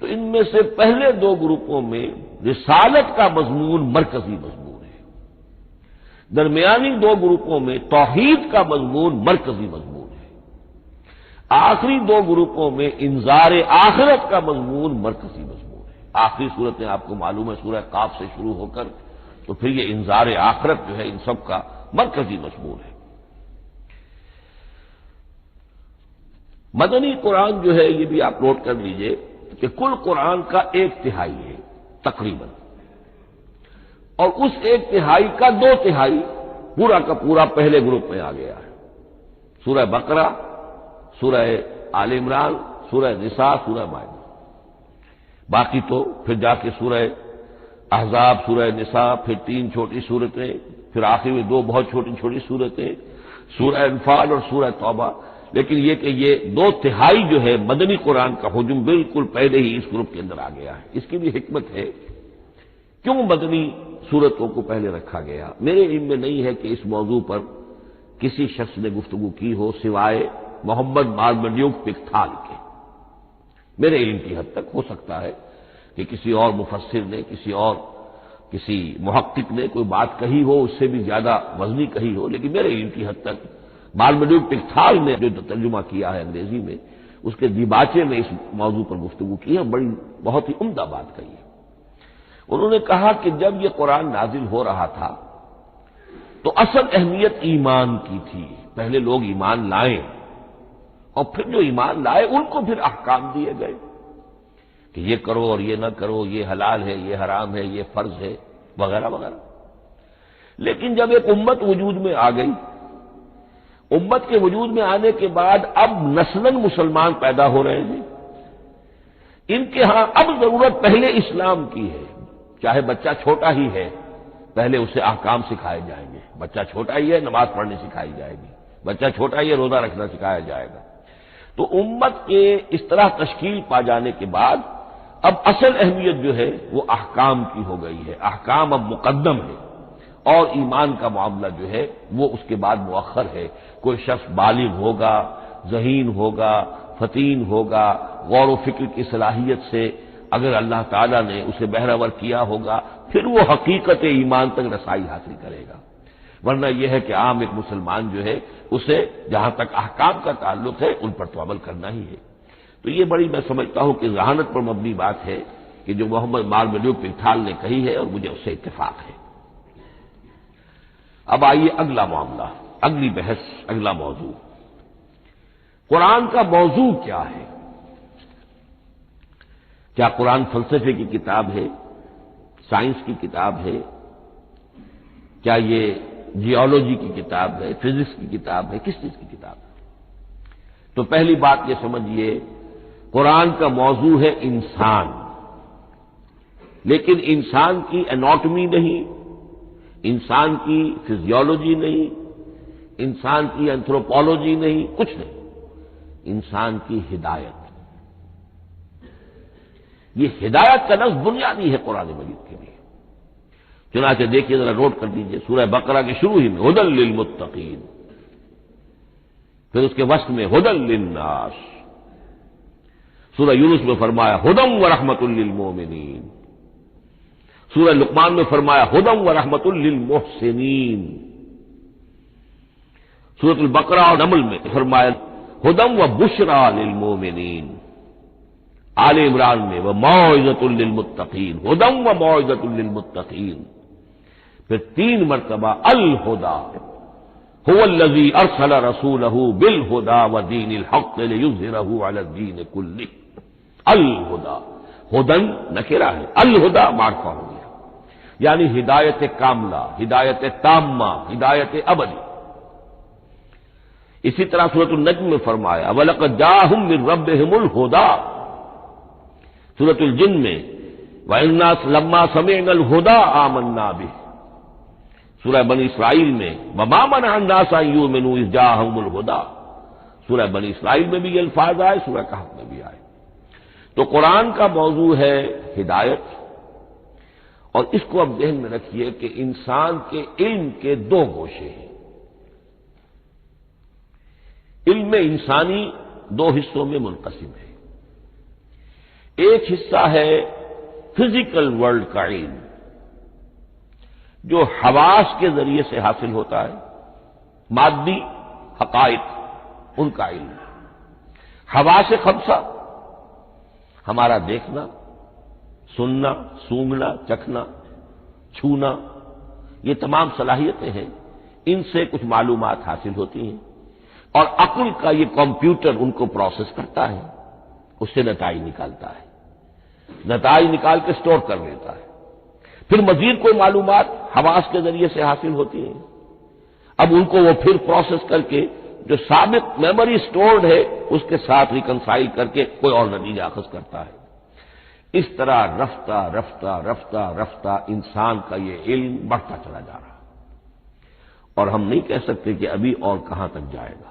تو ان میں سے پہلے 2 گروپوں میں رسالت کا مضمون مرکزی مضمون ہے، درمیانی 2 گروپوں میں توحید کا مضمون مرکزی مضمون ہے، آخری 2 گروپوں میں انذار آخرت کا مضمون مرکزی مضمون ہے۔ آخری صورتیں آپ کو معلوم ہے سورہ قاف سے شروع ہو کر، تو پھر یہ انذار آخرت جو ہے ان سب کا مرکزی مضمون ہے۔ مدنی قرآن جو ہے یہ بھی آپ نوٹ کر لیجئے کہ کل قرآن کا 1/3 ہے تقریباً، اور اس 1/3 کا 2/3 پورا کا پورا پہلے گروپ میں آ گیا ہے، سورہ بقرہ، سورہ آل عمران، سورہ نساء، سورہ مائدہ۔ باقی تو پھر جا کے سورہ احزاب، سورہ نساء، پھر 3 چھوٹی صورتیں، پھر آخر میں 2 بہت چھوٹی چھوٹی صورتیں، سورہ انفال اور سورہ توبہ۔ لیکن یہ کہ یہ 2/3 جو ہے مدنی قرآن کا حجم بالکل پہلے ہی اس گروپ کے اندر آ گیا ہے۔ اس کی بھی حکمت ہے، کیوں مدنی صورتوں کو پہلے رکھا گیا؟ میرے علم میں نہیں ہے کہ اس موضوع پر کسی شخص نے گفتگو کی ہو سوائے محمد مارمڈیوک پکتھال کے۔ میرے علم کی حد تک ہو سکتا ہے کہ کسی اور مفسر نے، کسی محقق نے کوئی بات کہی ہو، اس سے بھی زیادہ وزنی کہی ہو، لیکن میرے علم کی حد تک مارمڈیوک پکتھال نے جو ترجمہ کیا ہے انگریزی میں، اس کے دیباچے میں اس موضوع پر گفتگو کی ہے، بہت ہی عمدہ بات کہی ہے۔ انہوں نے کہا کہ جب یہ قرآن نازل ہو رہا تھا تو اصل اہمیت ایمان کی تھی، پہلے لوگ ایمان لائیں، اور پھر جو ایمان لائے ان کو پھر احکام دیے گئے کہ یہ کرو اور یہ نہ کرو، یہ حلال ہے، یہ حرام ہے، یہ فرض ہے، وغیرہ وغیرہ۔ لیکن جب ایک امت وجود میں آ گئی، امت کے وجود میں آنے کے بعد اب نسلاً مسلمان پیدا ہو رہے ہیں، ان کے ہاں اب ضرورت پہلے اسلام کی ہے، چاہے بچہ چھوٹا ہی ہے، پہلے اسے احکام سکھائے جائیں گے. بچہ چھوٹا ہی ہے، نماز پڑھنی سکھائی جائے گی. بچہ چھوٹا ہی ہے، روزہ رکھنا سکھایا جائے گا. تو امت کے اس طرح تشکیل پا جانے کے بعد اب اصل اہمیت جو ہے وہ احکام کی ہو گئی ہے. احکام اب مقدم ہے اور ایمان کا معاملہ جو ہے وہ اس کے بعد مؤخر ہے. کوئی شخص بالغ ہوگا، ذہین ہوگا، فطین ہوگا، غور و فکر کی صلاحیت سے اگر اللہ تعالیٰ نے اسے بہرور کیا ہوگا پھر وہ حقیقت ایمان تک رسائی حاصل کرے گا. ورنہ یہ ہے کہ عام ایک مسلمان جو ہے اسے جہاں تک احکام کا تعلق ہے ان پر تو عمل کرنا ہی ہے. تو یہ بڑی میں سمجھتا ہوں کہ ذہانت پر مبنی بات ہے کہ جو محمد مارملیو پنتھال نے کہی ہے اور مجھے اس سے اتفاق ہے. اب آئیے اگلا معاملہ، اگلی بحث، اگلا موضوع. قرآن کا موضوع کیا ہے؟ کیا قرآن فلسفے کی کتاب ہے، سائنس کی کتاب ہے؟ کیا یہ جیولوجی کی کتاب ہے، فزکس کی کتاب ہے، کس چیز کی کتاب ہے؟ تو پہلی بات یہ سمجھیے، قرآن کا موضوع ہے انسان، لیکن انسان کی اناٹمی نہیں، انسان کی فزیولوجی نہیں، انسان کی اینتھروپولوجی نہیں، کچھ نہیں، انسان کی ہدایت. یہ ہدایت کا لفظ بنیادی ہے قرآن مجید کے لیے. چنانچہ دیکھیے ذرا نوٹ کر دیجیے، سورہ بقرہ کے شروع ہی میں ہدی للمتقین، پھر اس کے وسط میں ہدی للناس. سورہ یونس میں فرمایا ہدی ورحمۃ للمؤمنین. سورہ لقمان میں فرمایا ہدی ورحمۃ للمحسنین. سورۃ البقرہ اور نمل میں فرمایا ہدی وبشریٰ للمؤمنین. آل عمران میں وموعظۃ للمتقین، ہدی وموعظۃ للمتقین. پھر 3 مرتبہ الہدی هو الذی ارسل رسولہ بالہدی ودین الحق لیظہرہ علی الدین کلہ. الہدی، ہدن نکرہ ہے، الہدی معرفہ ہو گیا، یعنی ہدایت کاملہ، ہدایت تامہ، ہدایت ابدی. اسی طرح سورۃ النجم میں فرمایا وَلَقَدْ جَاءَهُم مِّن رَّبِّهِمُ الْهُدَىٰ. سورۃ الجن میں وَإِنَّا لَمَّا سَمِعْنَا الْهُدَىٰ آمَنَّا بِهِ. سورہ بنی اسرائیل میں وَمَا مَنَعَ النَّاسَ أَن يُؤْمِنُوا إِذْ جَاءَهُمُ الْهُدَىٰ. سورہ بنی اسرائیل میں بھی یہ الفاظ آئے، سورہ کہف میں بھی آئے. تو قرآن کا موضوع ہے ہدایت، اور اس کو اب ذہن میں رکھیے کہ انسان کے علم کے 2 گوشے ہیں. علم انسانی 2 حصوں میں منقسم ہے. ایک حصہ ہے فزیکل ورلڈ کا علم، جو حواس کے ذریعے سے حاصل ہوتا ہے، مادی حقائق ان کا علم. حواس 5 ہمارا دیکھنا، سننا، سونگنا، چکھنا، چھونا، یہ تمام صلاحیتیں ہیں، ان سے کچھ معلومات حاصل ہوتی ہیں، اور عقل کا یہ کمپیوٹر ان کو پروسیس کرتا ہے، اس سے نتائج نکالتا ہے، نتائج نکال کے سٹور کر لیتا ہے. پھر مزید کوئی معلومات حواس کے ذریعے سے حاصل ہوتی ہیں، اب ان کو وہ پھر پروسیس کر کے جو سابق میموری سٹورڈ ہے اس کے ساتھ ریکنسائل کر کے کوئی اور نتیجہ اخذ کرتا ہے. اس طرح رفتہ رفتہ رفتہ رفتہ انسان کا یہ علم بڑھتا چلا جا رہا، اور ہم نہیں کہہ سکتے کہ ابھی اور کہاں تک جائے گا.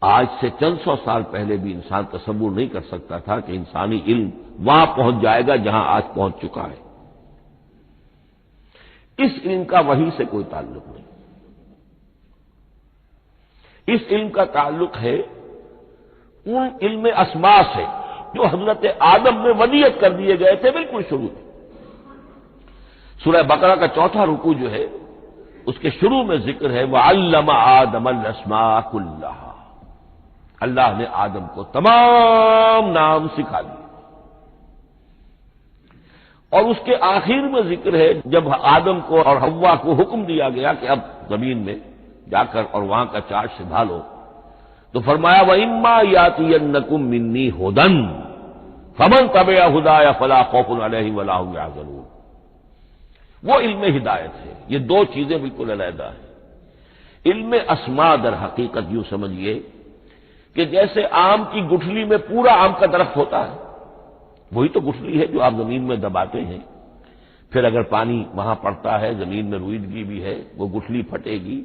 آج سے چند 100 سال پہلے بھی انسان تصور نہیں کر سکتا تھا کہ انسانی علم وہاں پہنچ جائے گا جہاں آج پہنچ چکا ہے. اس علم کا وحی سے کوئی تعلق نہیں، اس علم کا تعلق ہے ان علم اسماء سے جو حضرت آدم میں ودیعت کر دیے گئے تھے بالکل شروع میں. سورہ بقرہ کا 4واں رکوع جو ہے اس کے شروع میں ذکر ہے وَعَلَّمَ آدَمَ الْأَسْمَاءَ كُلَّهَا. اللہ نے آدم کو تمام نام سکھا دیے. اور اس کے آخر میں ذکر ہے جب آدم کو اور حوا کو حکم دیا گیا کہ اب زمین میں جا کر اور وہاں کا چارج سنبھالو، تو فرمایا وَإِمَّا يَأْتِيَنَّكُم مِّنِّي هُدًى فَمَن تَبِعَ هُدَايَ فَلَا خَوْفٌ عَلَيْهِمْ وَلَا هُمْ يَحْزَنُونَ. وہ علم ہدایت ہے. یہ 2 چیزیں بالکل علیحدہ ہیں. علم اسماء در حقیقت یوں سمجھیے کہ جیسے آم کی گٹھلی میں پورا آم کا درخت ہوتا ہے، وہی تو گٹھلی ہے جو آپ زمین میں دباتے ہیں، پھر اگر پانی وہاں پڑتا ہے، زمین میں روئیدگی بھی ہے، وہ گٹھلی پھٹے گی،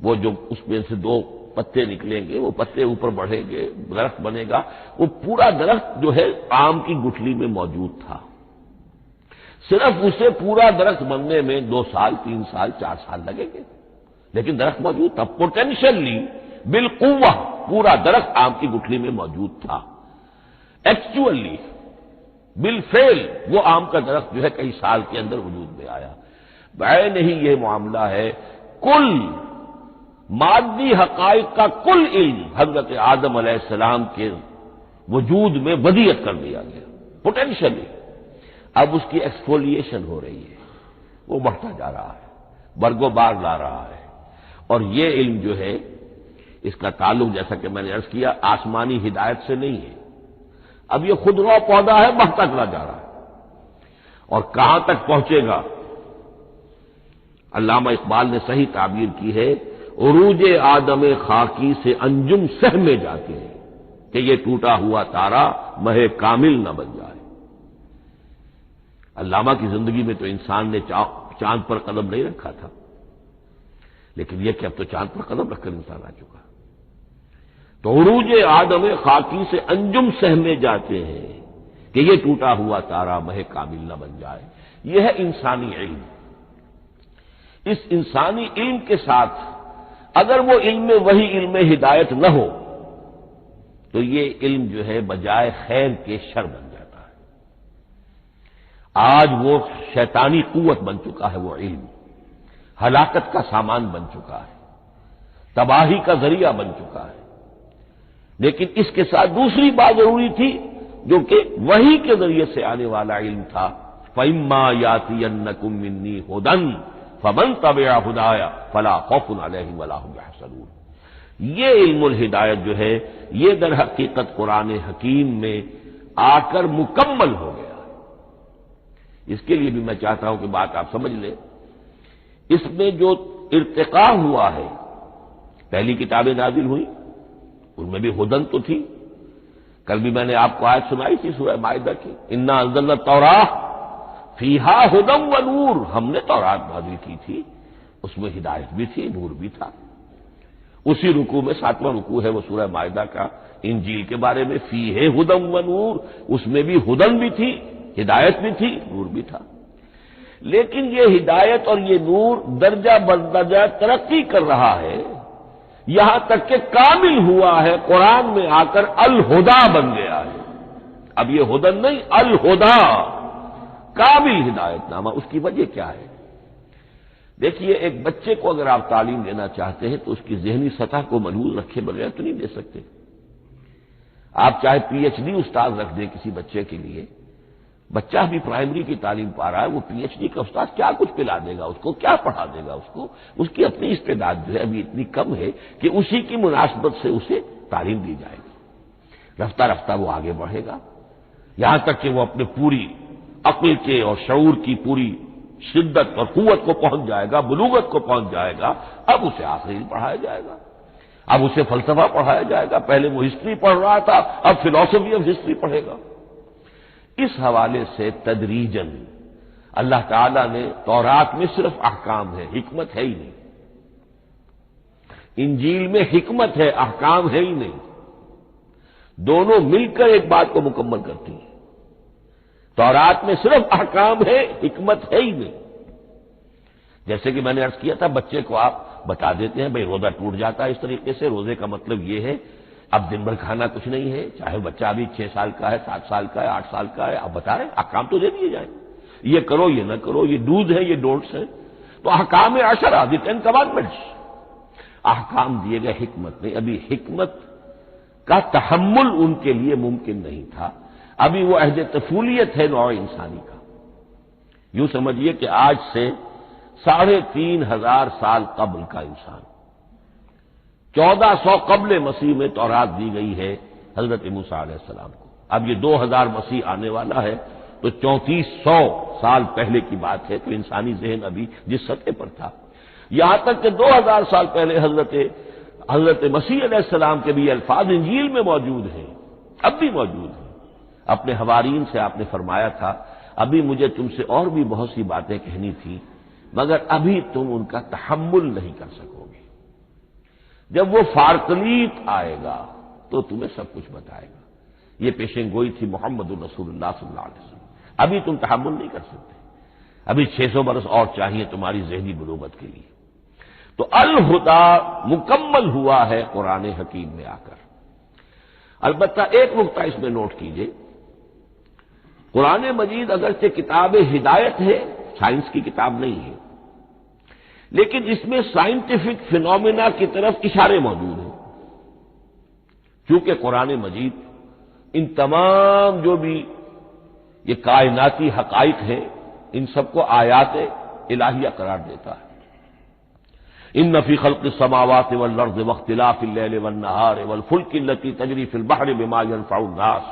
وہ جو اس میں سے دو پتے نکلیں گے، وہ پتے اوپر بڑھیں گے، درخت بنے گا۔ وہ پورا درخت جو ہے آم کی گٹھلی میں موجود تھا، صرف اسے پورا درخت بننے میں 2 سال 3 سال 4 سال لگیں گے، لیکن درخت موجود تھا، پوٹینشلی بالقوہ پورا درخت آم کی گٹھلی میں موجود تھا۔ ایکچولی بالفعل وہ آم کا درخت جو ہے کئی سال کے اندر وجود میں آیا۔ بعین ہی یہ معاملہ ہے، کل مادی حقائق کا کل علم حضرت آدم علیہ السلام کے وجود میں ودیعت کر دیا گیا پوٹینشلی۔ اب اس کی ایکسفولیشن ہو رہی ہے، وہ بڑھتا جا رہا ہے، برگ و بار لا رہا ہے۔ اور یہ علم جو ہے اس کا تعلق، جیسا کہ میں نے عرض کیا، آسمانی ہدایت سے نہیں ہے۔ اب یہ خود رو پودا ہے، بڑھتا چلا جا رہا ہے، اور کہاں تک پہنچے گا؟ علامہ اقبال نے صحیح تعبیر کی ہے، عروج آدم خاکی سے انجم سہمے جاتے ہیں کہ یہ ٹوٹا ہوا تارا مہ کامل نہ بن جائے۔ علامہ کی زندگی میں تو انسان نے چاند پر قدم نہیں رکھا تھا، لیکن یہ کہ اب تو چاند پر قدم رکھ کر انسان آ چکا۔ تو عروج آدم خاکی سے انجم سہمے جاتے ہیں کہ یہ ٹوٹا ہوا تارا مہ کامل نہ بن جائے۔ یہ ہے انسانی علم۔ اس انسانی علم کے ساتھ اگر وہ علم وہی علم ہدایت نہ ہو تو یہ علم جو ہے بجائے خیر کے شر بن جاتا ہے۔ آج وہ شیطانی قوت بن چکا ہے، وہ علم ہلاکت کا سامان بن چکا ہے، تباہی کا ذریعہ بن چکا ہے۔ لیکن اس کے ساتھ دوسری بات ضروری تھی جو کہ وحی کے ذریعے سے آنے والا علم تھا، فَإِمَّا يَأْتِيَنَّكُم مِّنِّي هُدًى فَمَن تَبِعَ هُدَايَ فَلَا خَوْفٌ عَلَيْهِمْ وَلَا هُمْ يَحْزَنُونَ۔ یہ علم الہدایت جو ہے یہ در حقیقت قرآن حکیم میں آ کر مکمل ہو گیا ہے۔ اس کے لیے بھی میں چاہتا ہوں کہ بات آپ سمجھ لیں، اس میں جو ارتقاء ہوا ہے، پہلی کتابیں نازل ہوئی ان میں بھی ہدن تو تھی۔ کل بھی میں نے آپ کو آیت سنائی تھی سورہ مائدہ کی، انا انزلنا التوراۃ فیہا ھدی و نور، ہم نے تورات نازل کی تھی، اس میں ہدایت بھی تھی، نور بھی تھا۔ اسی رکوع میں 7واں رکوع ہے وہ سورہ مائدہ کا، انجیل کے بارے میں، فیہ ھدی و نور، اس میں بھی ہدن بھی تھی، ہدایت بھی تھی، نور بھی تھا۔ لیکن یہ ہدایت اور یہ نور درجہ بدرجہ ترقی کر رہا ہے، یہاں تک کہ کامل ہوا ہے، قرآن میں آ کر الہدا بن گیا ہے۔ اب یہ ہدن نہیں، الہدا، کامل ہدایت نامہ۔ اس کی وجہ کیا ہے؟ دیکھیے، ایک بچے کو اگر آپ تعلیم دینا چاہتے ہیں تو اس کی ذہنی سطح کو ملحوظ رکھے بغیر تو نہیں دے سکتے۔ آپ چاہے پی ایچ ڈی استاد رکھ دیں کسی بچے کے لیے، بچہ بھی پرائمری کی تعلیم پا رہا ہے، وہ پی ایچ ڈی کا استاد کیا کچھ پلا دے گا اس کو، کیا پڑھا دے گا اس کو؟ اس کی اپنی استعداد جو ہے ابھی اتنی کم ہے کہ اسی کی مناسبت سے اسے تعلیم دی جائے گی، رفتہ رفتہ وہ آگے بڑھے گا، یہاں تک کہ وہ اپنے پوری عقل کے اور شعور کی پوری شدت اور قوت کو پہنچ جائے گا، بلوغت کو پہنچ جائے گا۔ اب اسے آخری پڑھایا جائے گا، اب اسے فلسفہ پڑھایا جائے گا، پہلے وہ ہسٹری پڑھ رہا تھا، اب فلسفی آف ہسٹری پڑھے گا۔ اس حوالے سے تدریجاً اللہ تعالی نے تورات میں صرف احکام ہے، حکمت ہے ہی نہیں، انجیل میں حکمت ہے، احکام ہے ہی نہیں، دونوں مل کر ایک بات کو مکمل کرتی ہیں۔ تورات میں صرف احکام ہے، حکمت ہے ہی نہیں۔ جیسے کہ میں نے عرض کیا تھا، بچے کو آپ بتا دیتے ہیں بھئی روزہ ٹوٹ جاتا ہے اس طریقے سے، روزے کا مطلب یہ ہے اب دن بھر کھانا کچھ نہیں ہے، چاہے بچہ ابھی 6 سال کا ہے، 7 سال کا ہے، 8 سال کا ہے، آپ بتا رہے ہیں احکام تو دے دیے جائیں، یہ کرو یہ نہ کرو، یہ ڈوز ہے یہ ڈونٹس ہے، تو احکام عشرہ، دی 10 کمانڈمنٹس، احکام دیے گئے، حکمت نہیں۔ ابھی حکمت کا تحمل ان کے لیے ممکن نہیں تھا، ابھی وہ عہد طفولیت ہے نوع انسانی کا۔ یوں سمجھیے کہ آج سے 3500 سال قبل کا انسان، 1400 قبل مسیح میں تورات دی گئی ہے حضرت موسیٰ علیہ السلام کو۔ اب یہ 2000 مسیح آنے والا ہے تو 3400 سال پہلے کی بات ہے، تو انسانی ذہن ابھی جس سطح پر تھا، یہاں تک کہ 2000 سال پہلے حضرت مسیح علیہ السلام کے بھی الفاظ انجیل میں موجود ہیں، اب بھی موجود ہیں۔ اپنے حوارین سے آپ نے فرمایا تھا ابھی مجھے تم سے اور بھی بہت سی باتیں کہنی تھی مگر ابھی تم ان کا تحمل نہیں کر سکو گے، جب وہ فارقلیت آئے گا تو تمہیں سب کچھ بتائے گا۔ یہ پیشن گوئی تھی محمد الرسول اللہ صلی اللہ علیہ وسلم۔ ابھی تم تحمل نہیں کر سکتے، ابھی 600 برس اور چاہیے تمہاری ذہنی بلوغت کے لیے۔ تو الہدیٰ مکمل ہوا ہے قرآن حکیم میں آ کر۔ البتہ ایک نقطہ اس میں نوٹ کیجئے، قرآن مجید اگرچہ کتاب ہدایت ہے، سائنس کی کتاب نہیں ہے، لیکن اس میں سائنٹیفک فینومینا کی طرف اشارے موجود ہیں، چونکہ قرآن مجید ان تمام جو بھی یہ کائناتی حقائق ہیں ان سب کو آیات الہیہ قرار دیتا ہے۔ ان فی خلق السماوات والارض واختلاف اللیل والنہار والفلک التی تجری فی البحر بما ينفع الناس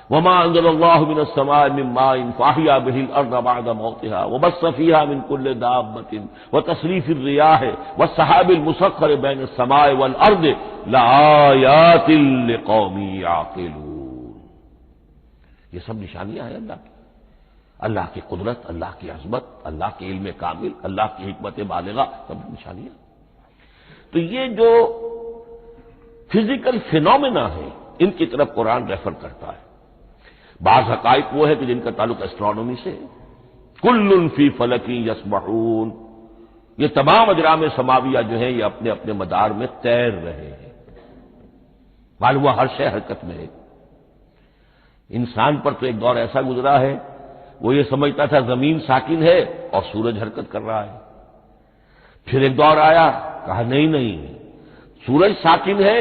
وما انزل اللہ من السماء من ماء فاحیا به الارض بعد موتها وبث فیها من كل دابۃ وتصریف الرياح والسحاب المسخر بین السماء والارض لآیات لقوم یعقلون۔ یہ سب نشانیاں ہیں اللہ کی قدرت، اللہ کی عظمت، اللہ کے علم کامل، اللہ کی حکمت بالغہ، سب نشانیاں۔ تو یہ جو فزیکل فینومینا ہے ان کی طرف قرآن ریفر کرتا ہے۔ بعض حقائق وہ ہے کہ جن کا تعلق ایسٹرونومی سے ہے، کل فی فلک یسبحون، یہ تمام اجرام سماویہ جو ہیں یہ اپنے اپنے مدار میں تیر رہے ہیں، معلوم ہوا ہر شے حرکت میں ہے۔ انسان پر تو ایک دور ایسا گزرا ہے وہ یہ سمجھتا تھا زمین ساکن ہے اور سورج حرکت کر رہا ہے، پھر ایک دور آیا کہا نہیں سورج ساکن ہے،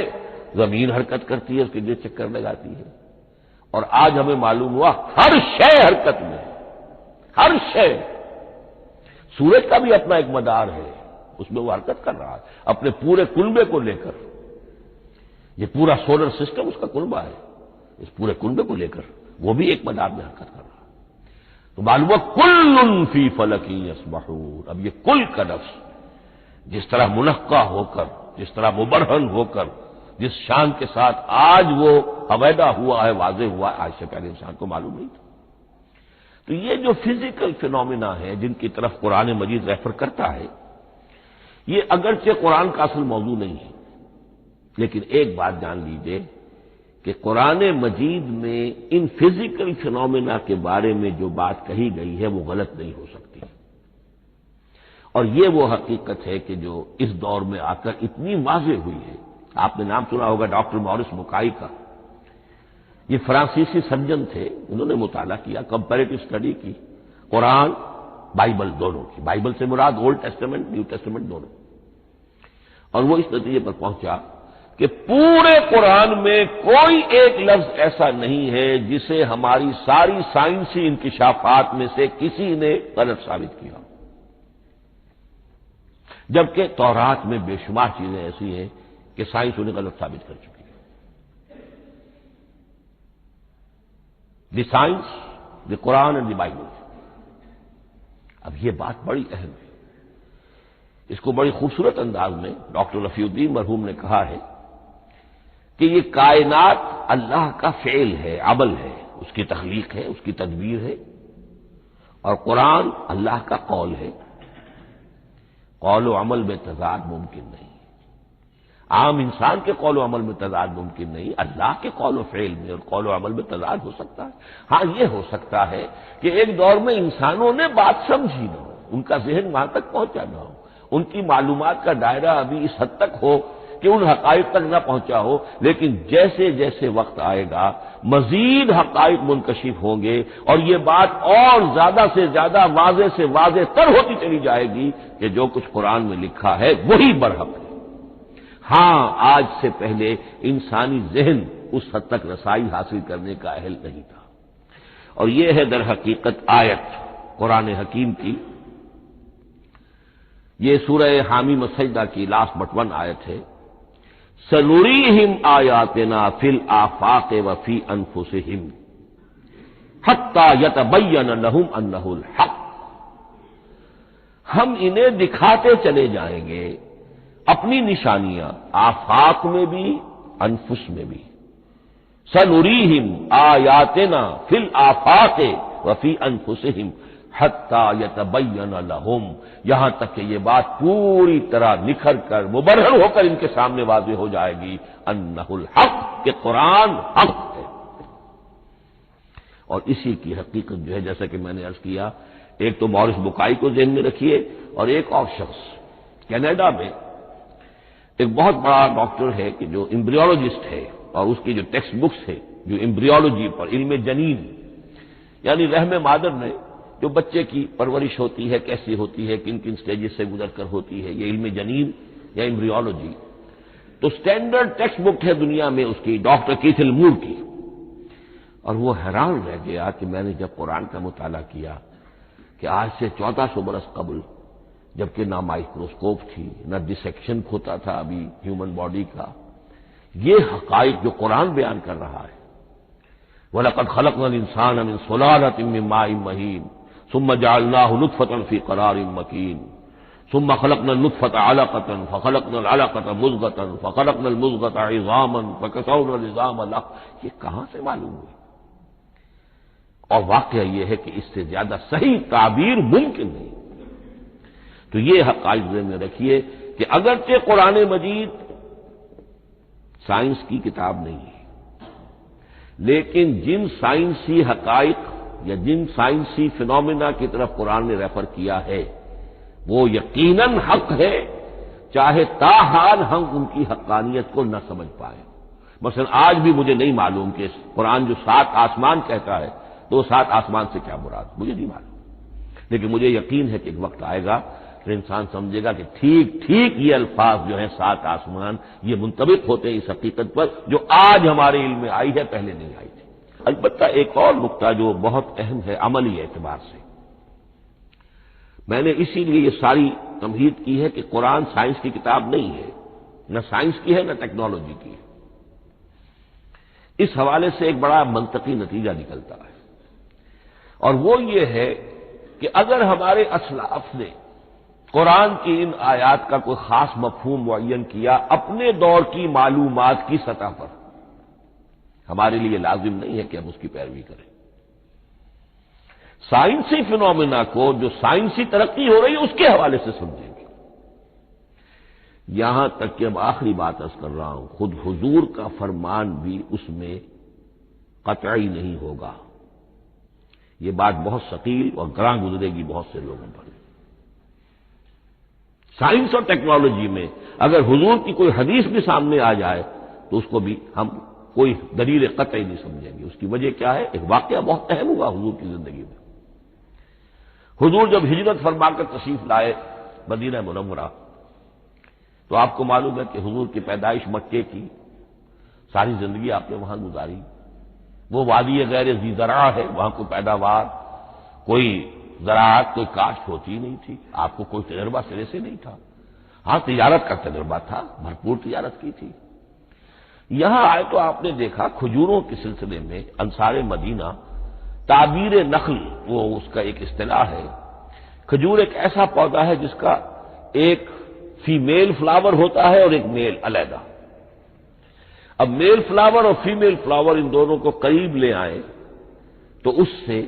زمین حرکت کرتی ہے، اس کے لیے چکر لگاتی ہے، اور آج ہمیں معلوم ہوا ہر شے حرکت میں ہے، ہر شے۔ سورج کا بھی اپنا ایک مدار ہے، اس میں وہ حرکت کر رہا ہے اپنے پورے کنبے کو لے کر، یہ پورا سولر سسٹم اس کا کنبہ ہے، اس پورے کنبے کو لے کر وہ بھی ایک مدار میں حرکت کر رہا ہے۔ تو معلوم ہوا کل فی فلک یسبحون۔ اب یہ کل کا لفظ جس طرح منقع ہو کر، جس طرح مبرہن ہو کر، جس شان کے ساتھ آج وہ عویدہ ہوا ہے، واضح ہوا ہے، آج سے پہلے انسان کو معلوم نہیں تھا۔ تو یہ جو فزیکل فینومینا ہے جن کی طرف قرآن مجید ریفر کرتا ہے، یہ اگرچہ قرآن کا اصل موضوع نہیں ہے، لیکن ایک بات جان لیجئے کہ قرآن مجید میں ان فزیکل فینومینا کے بارے میں جو بات کہی گئی ہے وہ غلط نہیں ہو سکتی، اور یہ وہ حقیقت ہے کہ جو اس دور میں آ کر اتنی واضح ہوئی ہے۔ آپ نے نام سنا ہوگا ڈاکٹر مورس بکائی کا، یہ فرانسیسی سرجن تھے، انہوں نے مطالعہ کیا، کمپیریٹو اسٹڈی کی قرآن بائبل دونوں کی، بائبل سے مراد اولڈ ٹیسٹمنٹ نیو ٹیسٹمنٹ دونوں، اور وہ اس نتیجے پر پہنچا کہ پورے قرآن میں کوئی ایک لفظ ایسا نہیں ہے جسے ہماری ساری سائنسی انکشافات میں سے کسی نے غلط ثابت کیا، جبکہ تورات میں بے شمار چیزیں ایسی ہیں کہ سائنس انہیں غلط ثابت کر چکی ہے۔ The science, the Quran and the Bible. اب یہ بات بڑی اہم ہے، اس کو بڑی خوبصورت انداز میں ڈاکٹر رفیع الدین مرحوم نے کہا ہے کہ یہ کائنات اللہ کا فعل ہے، عمل ہے، اس کی تخلیق ہے، اس کی تدبیر ہے، اور قرآن اللہ کا قول ہے۔ قول و عمل میں تضاد ممکن نہیں، عام انسان کے قول و عمل میں تضاد ممکن نہیں، اللہ کے قول و فعل میں اور قول و عمل میں تضاد ہو سکتا ہے۔ ہاں یہ ہو سکتا ہے کہ ایک دور میں انسانوں نے بات سمجھی نہ ہو، ان کا ذہن وہاں تک پہنچا نہ ہو، ان کی معلومات کا دائرہ ابھی اس حد تک ہو کہ ان حقائق تک نہ پہنچا ہو، لیکن جیسے جیسے وقت آئے گا مزید حقائق منکشف ہوں گے اور یہ بات اور زیادہ سے زیادہ واضح سے واضح تر ہوتی چلی جائے گی کہ جو کچھ قرآن میں لکھا ہے وہی برحق ہے۔ ہاں آج سے پہلے انسانی ذہن اس حد تک رسائی حاصل کرنے کا اہل نہیں تھا، اور یہ ہے در حقیقت آیت قرآن حکیم کی۔ یہ سورہ حامیم السجدہ کی لاسٹ بٹ 1 آیت ہے، سَنُرِيهِمْ آیاتنا فِي الْآفَاقِ وَفِي أَنفُسِهِمْ حَتَّى يَتَبَيَّنَ لَهُمْ أَنَّهُ الْحَقُّ۔ ہم انہیں دکھاتے چلے جائیں گے اپنی نشانیاں، آفاق میں بھی انفس میں بھی۔ سَنُرِيهِمْ آیاتنا فِي الْآفَاقِ وفی انفسہم حتی یتبین لہم، یہاں تک کہ یہ بات پوری طرح نکھر کر مبرہن ہو کر ان کے سامنے واضح ہو جائے گی انہ الحق، کہ قرآن حق ہے۔ اور اسی کی حقیقت جو ہے، جیسا کہ میں نے عرض کیا، ایک تو مورس بکائی کو ذہن میں رکھیے، اور ایک اور شخص کینیڈا میں ایک بہت بڑا ڈاکٹر ہے کہ جو ایمبریولوجسٹ ہے، اور اس کی جو ٹیکسٹ بکس ہے جو ایمبریولوجی پر، علم جنین، یعنی رحم مادر میں جو بچے کی پرورش ہوتی ہے، کیسی ہوتی ہے، کن کن سٹیجز سے گزر کر ہوتی ہے، یہ علم جنین یا ایمبریولوجی، تو سٹینڈرڈ ٹیکسٹ بک ہے دنیا میں اس کی، ڈاکٹر کیتھل مور کی۔ اور وہ حیران رہ گیا کہ میں نے جب قرآن کا مطالعہ کیا کہ آج سے 1400 برس قبل، جبکہ نہ مائکروسکوپ تھی، نہ ڈسیکشن ہوتا تھا ابھی ہیومن باڈی کا، یہ حقائق جو قرآن بیان کر رہا ہے، وَلَقَدْ خَلَقْنَا الْإِنسَانَ مِنْ صُلَالَةٍ مِّن مَّاءٍ مَّهِينٍ ثُمَّ جَعَلْنَاهُ نُطْفَةً فِي قَرَارٍ مَّكِينٍ ثُمَّ خَلَقْنَا النُّطْفَةَ عَلَقَةً فَخَلَقْنَا الْعَلَقَةَ مُضْغَةً فَخَلَقْنَا الْمُضْغَةَ عِظَامًا فَكَسَوْنَا الْعِظَامَ لَحْمًا، یہ کہاں سے معلوم ہوئی؟ اور واقعہ یہ ہے کہ اس سے زیادہ صحیح تعبیر ممکن نہیں۔ تو یہ حقائق ذہن میں رکھیے کہ اگرچہ قرآن مجید سائنس کی کتاب نہیں ہے، لیکن جن سائنسی حقائق یا جن سائنسی فینومینا کی طرف قرآن نے ریفر کیا ہے وہ یقیناً حق ہے، چاہے تاحال ہم ان کی حقانیت کو نہ سمجھ پائیں۔ مثلا آج بھی مجھے نہیں معلوم کہ قرآن جو 7 آسمان کہتا ہے تو 7 آسمان سے کیا مراد، مجھے نہیں معلوم، لیکن مجھے یقین ہے کہ ایک وقت آئے گا پھر انسان سمجھے گا کہ ٹھیک ٹھیک یہ الفاظ جو ہیں 7 آسمان، یہ منطبق ہوتے ہیں اس حقیقت پر جو آج ہمارے علم میں آئی ہے، پہلے نہیں آئی تھی۔ البتہ ایک اور نقطہ جو بہت اہم ہے عملی اعتبار سے، میں نے اسی لیے یہ ساری تمہید کی ہے کہ قرآن سائنس کی کتاب نہیں ہے، نہ سائنس کی ہے نہ ٹیکنالوجی کی ہے۔ اس حوالے سے ایک بڑا منطقی نتیجہ نکلتا ہے، اور وہ یہ ہے کہ اگر ہمارے اسلاف نے قرآن کی ان آیات کا کوئی خاص مفہوم معین کیا اپنے دور کی معلومات کی سطح پر، ہمارے لیے لازم نہیں ہے کہ ہم اس کی پیروی کریں۔ سائنسی فینومینا کو جو سائنسی ترقی ہو رہی ہے اس کے حوالے سے سمجھیں گے۔ یہاں تک کہ اب آخری بات عرض کر رہا ہوں، خود حضور کا فرمان بھی اس میں قطعی نہیں ہوگا۔ یہ بات بہت ثقیل اور گراں گزرے گی بہت سے لوگوں پر۔ سائنس اور ٹیکنالوجی میں اگر حضور کی کوئی حدیث بھی سامنے آ جائے تو اس کو بھی ہم کوئی دلیل قطعی نہیں سمجھیں گے۔ اس کی وجہ کیا ہے؟ ایک واقعہ بہت اہم ہوا حضور کی زندگی میں۔ حضور جب ہجرت فرما کر تشریف لائے مدینہ منورہ، تو آپ کو معلوم ہے کہ حضور کی پیدائش مکے کی، ساری زندگی آپ نے وہاں گزاری۔ وہ وادی غیر ذی زرع ہے، وہاں کوئی پیداوار، کوئی زراعت، کوئی کاشت ہوتی نہیں تھی، آپ کو کوئی تجربہ سرے سے نہیں تھا۔ ہاں تجارت کا تجربہ تھا، بھرپور تجارت کی تھی۔ یہاں آئے تو آپ نے دیکھا کھجوروں کے سلسلے میں انصار مدینہ تعبیر نخل، وہ اس کا ایک اصطلاح ہے۔ کھجور ایک ایسا پودا ہے جس کا ایک فیمیل فلاور ہوتا ہے اور ایک میل علیحدہ۔ اب میل فلاور اور فیمیل فلاور ان دونوں کو قریب لے آئیں تو اس سے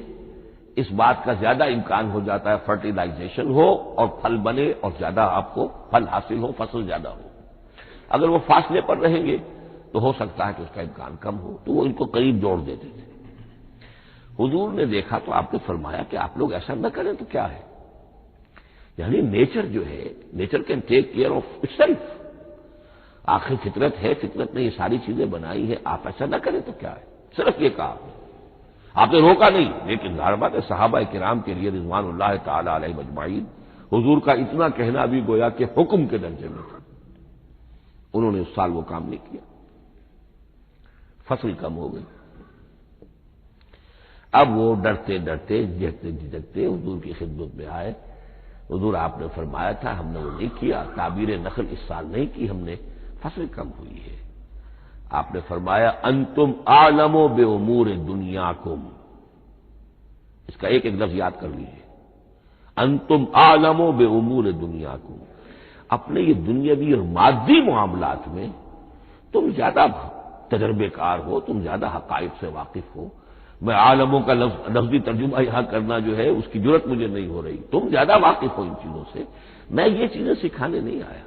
اس بات کا زیادہ امکان ہو جاتا ہے فرٹیلائزیشن ہو اور پھل بنے اور زیادہ آپ کو پھل حاصل ہو، فصل زیادہ ہو۔ اگر وہ فاصلے پر رہیں گے تو ہو سکتا ہے کہ اس کا امکان کم ہو، تو وہ ان کو قریب جوڑ دیتے تھے۔ حضور نے دیکھا تو آپ نے فرمایا کہ آپ لوگ ایسا نہ کریں تو کیا ہے، یعنی نیچر جو ہے، nature can take care of it self, آخر فطرت ہے، فطرت نے یہ ساری چیزیں بنائی ہیں، آپ ایسا نہ کریں تو کیا ہے، صرف یہ کہا آپ نے روکا نہیں۔ لیکن ظاہر بات ہے صحابہ کرام کے لیے رضوان اللہ تعالی علیہ مجمعین حضور کا اتنا کہنا بھی گویا کہ حکم کے درجے میں تھا، انہوں نے اس سال وہ کام نہیں کیا، فصل کم ہو گئی۔ اب وہ ڈرتے ڈرتے جھجکتے جھجکتے حضور کی خدمت میں آئے۔ حضور آپ نے فرمایا تھا ہم نے وہ نہیں کیا، تعبیر نخل اس سال نہیں کی ہم نے، فصل کم ہوئی ہے۔ آپ نے فرمایا انتم اعلم بامور دنیاکم، اس کا ایک ایک لفظ یاد کر لیجیے، انتم اعلم بامور دنیاکم، اپنے یہ دنیاوی اور مادی معاملات میں تم زیادہ تجربے کار ہو، تم زیادہ حقائق سے واقف ہو، میں عالموں کا لفظی ترجمہ یہاں کرنا جو ہے اس کی جرت مجھے نہیں ہو رہی، تم زیادہ واقف ہو ان چیزوں سے، میں یہ چیزیں سکھانے نہیں آیا۔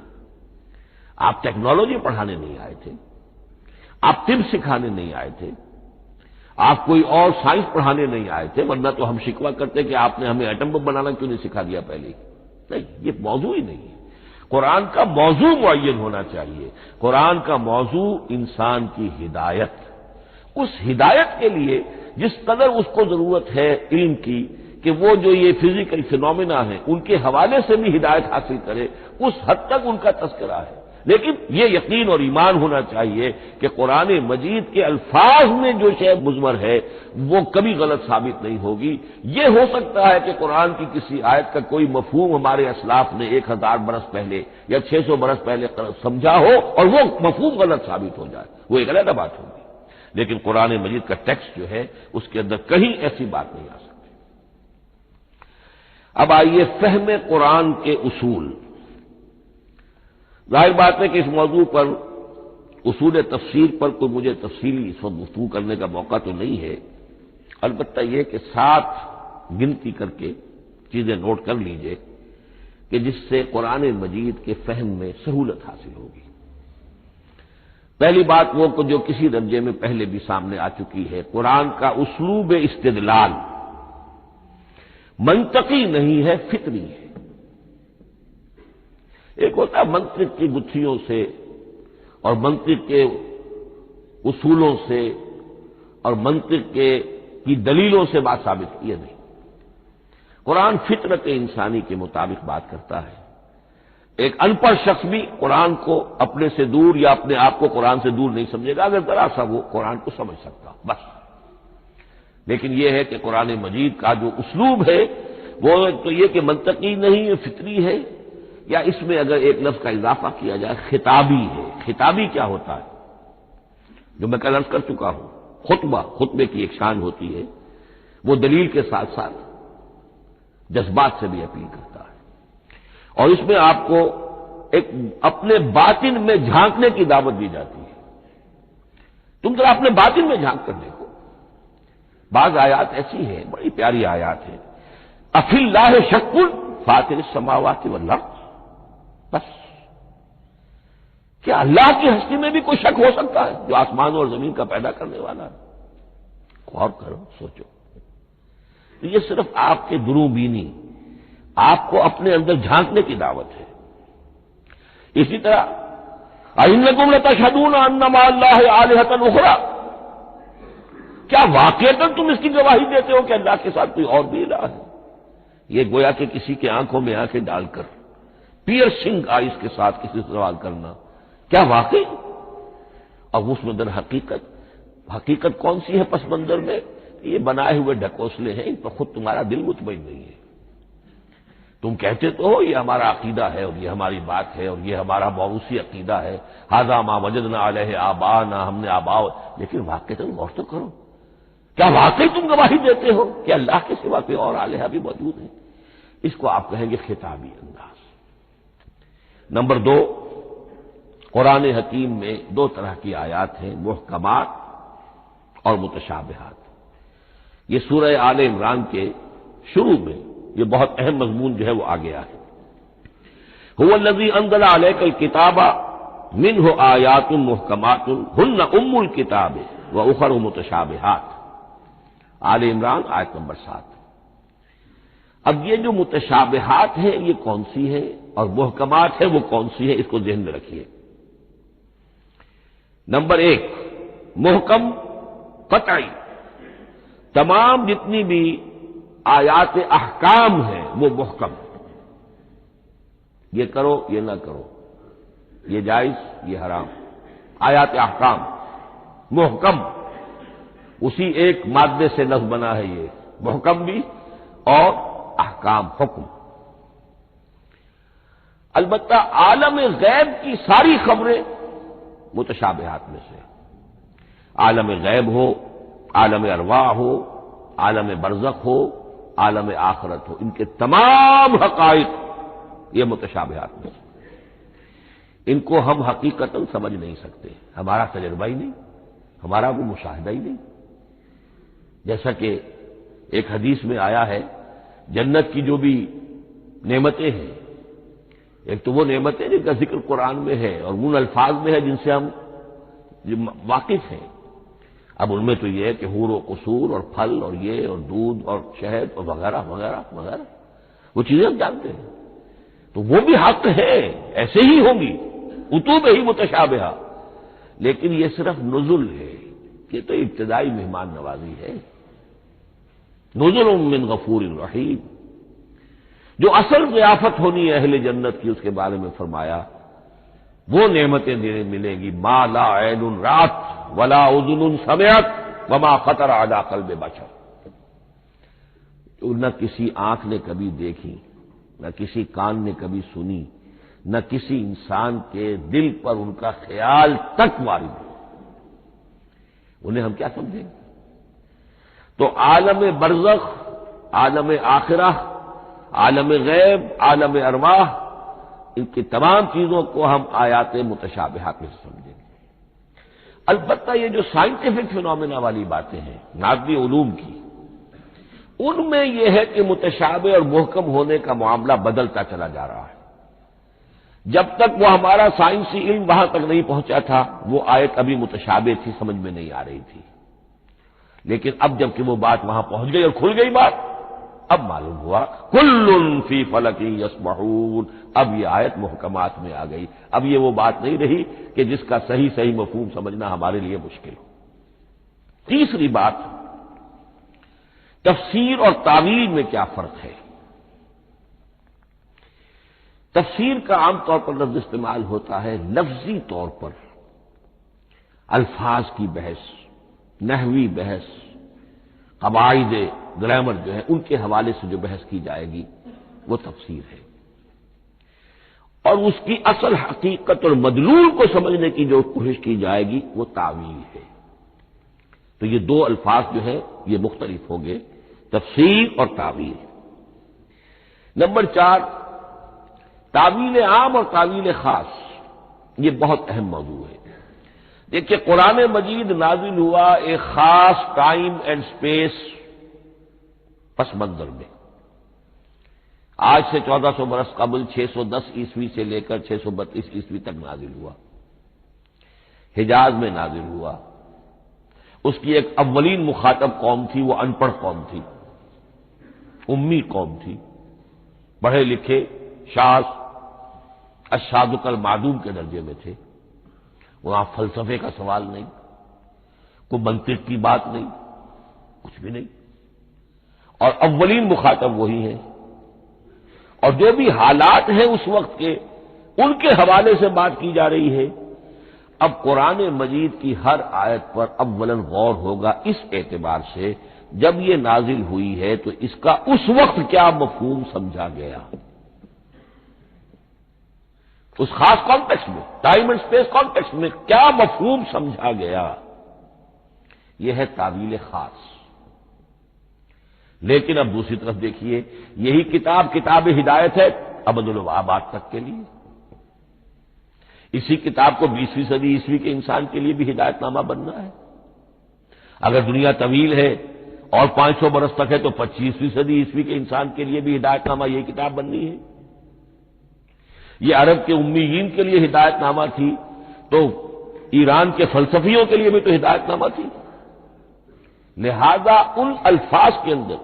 آپ ٹیکنالوجی پڑھانے نہیں آئے تھے، آپ طب سکھانے نہیں آئے تھے، آپ کوئی اور سائنس پڑھانے نہیں آئے تھے، ورنہ تو ہم شکوہ کرتے کہ آپ نے ہمیں ایٹم بم بنانا کیوں نہیں سکھا دیا پہلے ہی۔ نہیں، یہ موضوع ہی نہیں ہے۔ قرآن کا موضوع معین ہونا چاہیے۔ قرآن کا موضوع انسان کی ہدایت، اس ہدایت کے لیے جس قدر اس کو ضرورت ہے علم کی کہ وہ جو یہ فزیکل فینومینا ہیں ان کے حوالے سے بھی ہدایت حاصل کرے، اس حد تک ان کا تذکرہ ہے۔ لیکن یہ یقین اور ایمان ہونا چاہیے کہ قرآن مجید کے الفاظ میں جو شے مضمر ہے وہ کبھی غلط ثابت نہیں ہوگی۔ یہ ہو سکتا ہے کہ قرآن کی کسی آیت کا کوئی مفہوم ہمارے اسلاف نے 1000 برس پہلے یا 600 برس پہلے سمجھا ہو اور وہ مفہوم غلط ثابت ہو جائے، وہ ایک علیحدہ بات ہوگی، لیکن قرآن مجید کا ٹیکسٹ جو ہے اس کے اندر کہیں ایسی بات نہیں آ سکتی۔ اب آئیے فہم قرآن کے اصول۔ ظاہر بات ہے کہ اس موضوع پر اصول تفسیر پر کوئی مجھے تفصیلی اس وقت گفتگو کرنے کا موقع تو نہیں ہے، البتہ یہ کہ 7 گنتی کر کے چیزیں نوٹ کر لیجئے کہ جس سے قرآن مجید کے فہم میں سہولت حاصل ہوگی۔ پہلی بات وہ جو کسی درجے میں پہلے بھی سامنے آ چکی ہے، قرآن کا اسلوب استدلال منطقی نہیں ہے، فطری ہے۔ ایک ہوتا ہے منطق کی گتھیوں سے اور منطق کے اصولوں سے اور منطق کی دلیلوں سے بات ثابت کی نہیں۔ قرآن فطرت انسانی کے مطابق بات کرتا ہے۔ ایک ان پڑھ شخص بھی قرآن کو اپنے سے دور یا اپنے آپ کو قرآن سے دور نہیں سمجھے گا اگر ذرا سا وہ قرآن کو سمجھ سکتا بس۔ لیکن یہ ہے کہ قرآن مجید کا جو اسلوب ہے وہ تو یہ کہ منطقی نہیں ہے، فطری ہے، یا اس میں اگر ایک لفظ کا اضافہ کیا جائے خطابی ہے۔ خطابی کیا ہوتا ہے؟ جو میں کل عرض کر چکا ہوں، خطبے کی ایک شان ہوتی ہے، وہ دلیل کے ساتھ ساتھ جذبات سے بھی اپیل کرتا ہے، اور اس میں آپ کو ایک اپنے باطن میں جھانکنے کی دعوت دی جاتی ہے۔ تم ذرا اپنے باطن میں جھانک کر دیکھو۔ بعض آیات ایسی ہیں، بڑی پیاری آیات ہیں، افی اللہ شک فاطر السماوات والارض، بس کیا اللہ کی ہستی میں بھی کوئی شک ہو سکتا ہے جو آسمان اور زمین کا پیدا کرنے والا ہے؟ غور کرو، سوچو۔ یہ صرف آپ کے دروں بینی، آپ کو اپنے اندر جھانکنے کی دعوت ہے۔ اسی طرح اَإِنَّكُمْ لَتَشْهَدُونَ أَنَّ مَعَ اللَّهِ آلِهَةً أُخْرَىٰ، کیا واقعتاً تم اس کی گواہی دیتے ہو کہ اللہ کے ساتھ کوئی اور بھی الہ ہے؟ یہ گویا کہ کسی کے آنکھوں میں آنکھیں ڈال کر پیئرسنگ آئیز کے ساتھ کسی سے سوال کرنا، کیا واقعی؟ اور اس میں در حقیقت کون سی ہے پس منظر میں؟ یہ بنائے ہوئے ڈھکوسلے ہیں، ان پر خود تمہارا دل مطمئن نہیں ہے۔ تم کہتے تو ہو یہ ہمارا عقیدہ ہے اور یہ ہماری بات ہے اور یہ ہمارا موروثی عقیدہ ہے، ھذا ما وجدنا علیہ آباءنا، ہم نے آباء، لیکن واقعتاً غور تو کرو، کیا واقعی تم گواہی دیتے ہو کہ اللہ کے سوا کوئی اور الہ بھی موجود ہے؟ اس کو آپ کہیں گے خطابی انداز۔ نمبر 2، قرآن حکیم میں 2 طرح کی آیات ہیں، محکمات اور متشابہات۔ یہ سورہ آل عمران کے شروع میں یہ بہت اہم مضمون جو ہے وہ آ گیا ہے۔ هو الذی انزل علیک الکتاب منہ آیات محکمات ہن ام الکتاب واخر متشابہات، آل عمران آیت نمبر 7۔ اب یہ جو متشابہات ہیں یہ کون سی ہے اور محکمات ہے وہ کون سی ہے، اس کو ذہن میں رکھیے۔ نمبر 1، محکم قطعی، تمام جتنی بھی آیات احکام ہیں وہ محکم، یہ کرو یہ نہ کرو، یہ جائز یہ حرام، آیات احکام محکم، اسی ایک مادے سے لفظ بنا ہے، یہ محکم بھی اور احکام حکم۔ البتہ عالم غیب کی ساری خبریں متشابہات میں سے، عالم غیب ہو، عالم ارواح ہو، عالم برزخ ہو، عالم آخرت ہو، ان کے تمام حقائق یہ متشابہات میں سے، ان کو ہم حقیقتاً سمجھ نہیں سکتے، ہمارا تجربہ ہی نہیں، ہمارا وہ مشاہدہ ہی نہیں۔ جیسا کہ ایک حدیث میں آیا ہے جنت کی جو بھی نعمتیں ہیں، ایک تو وہ نعمتیں جن کا ذکر قرآن میں ہے اور ان الفاظ میں ہے جن سے ہم واقف ہیں۔ اب ان میں تو یہ ہے کہ حور و قصور اور پھل اور یہ اور دودھ اور شہد اور وغیرہ وغیرہ وغیرہ، وہ چیزیں ہم جانتے ہیں، تو وہ بھی حق ہے، ایسے ہی ہوں گی اتوب ہی متشابہہ، لیکن یہ صرف نزل ہے، یہ تو ابتدائی مہمان نوازی ہے۔ نزل من غفور رحیم، جو اصل ضیافت ہونی ہے اہل جنت کی، اس کے بارے میں فرمایا وہ نعمتیں دینے ملیں گی ما لا عین رات ولا اذن سمعت وما خطر علی قلب بشر، نہ کسی آنکھ نے کبھی دیکھی، نہ کسی کان نے کبھی سنی، نہ کسی انسان کے دل پر ان کا خیال تک وارد ہو، انہیں ہم کیا سمجھیں گے؟ تو عالم برزخ، عالم آخرہ، عالم غیب، عالم ارواح، ان کی تمام چیزوں کو ہم آیات متشابہات میں سمجھیں گے۔ البتہ یہ جو سائنٹیفک فینومینا والی باتیں ہیں مادی علوم کی، ان میں یہ ہے کہ متشابہ اور محکم ہونے کا معاملہ بدلتا چلا جا رہا ہے۔ جب تک وہ ہمارا سائنسی علم وہاں تک نہیں پہنچا تھا وہ آیت ابھی متشابہ تھی، سمجھ میں نہیں آ رہی تھی، لیکن اب جب کہ وہ بات وہاں پہنچ گئی اور کھل گئی بات، اب معلوم ہوا کل فی فلک یسبحون، اب یہ آیت محکمات میں آ گئی، اب یہ وہ بات نہیں رہی کہ جس کا صحیح مفہوم سمجھنا ہمارے لیے مشکل ہو۔ تیسری بات، تفسیر اور تعویل میں کیا فرق ہے؟ تفسیر کا عام طور پر لفظ استعمال ہوتا ہے لفظی طور پر، الفاظ کی بحث، نحوی بحث، قواعد گرامر جو ہے ان کے حوالے سے جو بحث کی جائے گی وہ تفسیر ہے، اور اس کی اصل حقیقت اور مدلول کو سمجھنے کی جو کوشش کی جائے گی وہ تعویل ہے۔ تو یہ دو الفاظ جو ہے یہ مختلف ہوں گے، تفسیر اور تعویل۔ نمبر 4، تعویل عام اور تعویل خاص، یہ بہت اہم موضوع ہے۔ دیکھیے قرآن مجید نازل ہوا ایک خاص ٹائم اینڈ سپیس پس منظر میں، آج سے 1400 برس قبل 610 عیسوی سے لے کر 632 عیسوی تک نازل ہوا، حجاز میں نازل ہوا۔ اس کی ایک اولین مخاطب قوم تھی، وہ ان پڑھ قوم تھی، امی قوم تھی، پڑھے لکھے شاذ الشاذ المعدوم کے درجے میں تھے، وہاں فلسفے کا سوال نہیں، کوئی منطق کی بات نہیں، کچھ بھی نہیں، اور اولین مخاطب وہی ہیں، اور جو بھی حالات ہیں اس وقت کے ان کے حوالے سے بات کی جا رہی ہے۔ اب قرآن مجید کی ہر آیت پر اولاً غور ہوگا اس اعتبار سے جب یہ نازل ہوئی ہے تو اس کا اس وقت کیا مفہوم سمجھا گیا، اس خاص کانٹیکسٹ میں، ٹائم اینڈ سپیس کانٹیکسٹ میں کیا مفہوم سمجھا گیا، یہ ہے تعویل خاص۔ لیکن اب دوسری طرف دیکھیے یہی کتاب ہدایت ہے ابد الآباد تک کے لیے، اسی کتاب کو 20ویں صدی عیسوی کے انسان کے لیے بھی ہدایت نامہ بننا ہے۔ اگر دنیا طویل ہے اور 500 برس تک ہے تو 25ویں صدی عیسوی کے انسان کے لیے بھی ہدایت نامہ یہی کتاب بننی ہے۔ یہ عرب کے امیین کے لیے ہدایت نامہ تھی تو ایران کے فلسفیوں کے لیے بھی تو ہدایت نامہ تھی۔ لہذا ان الفاظ کے اندر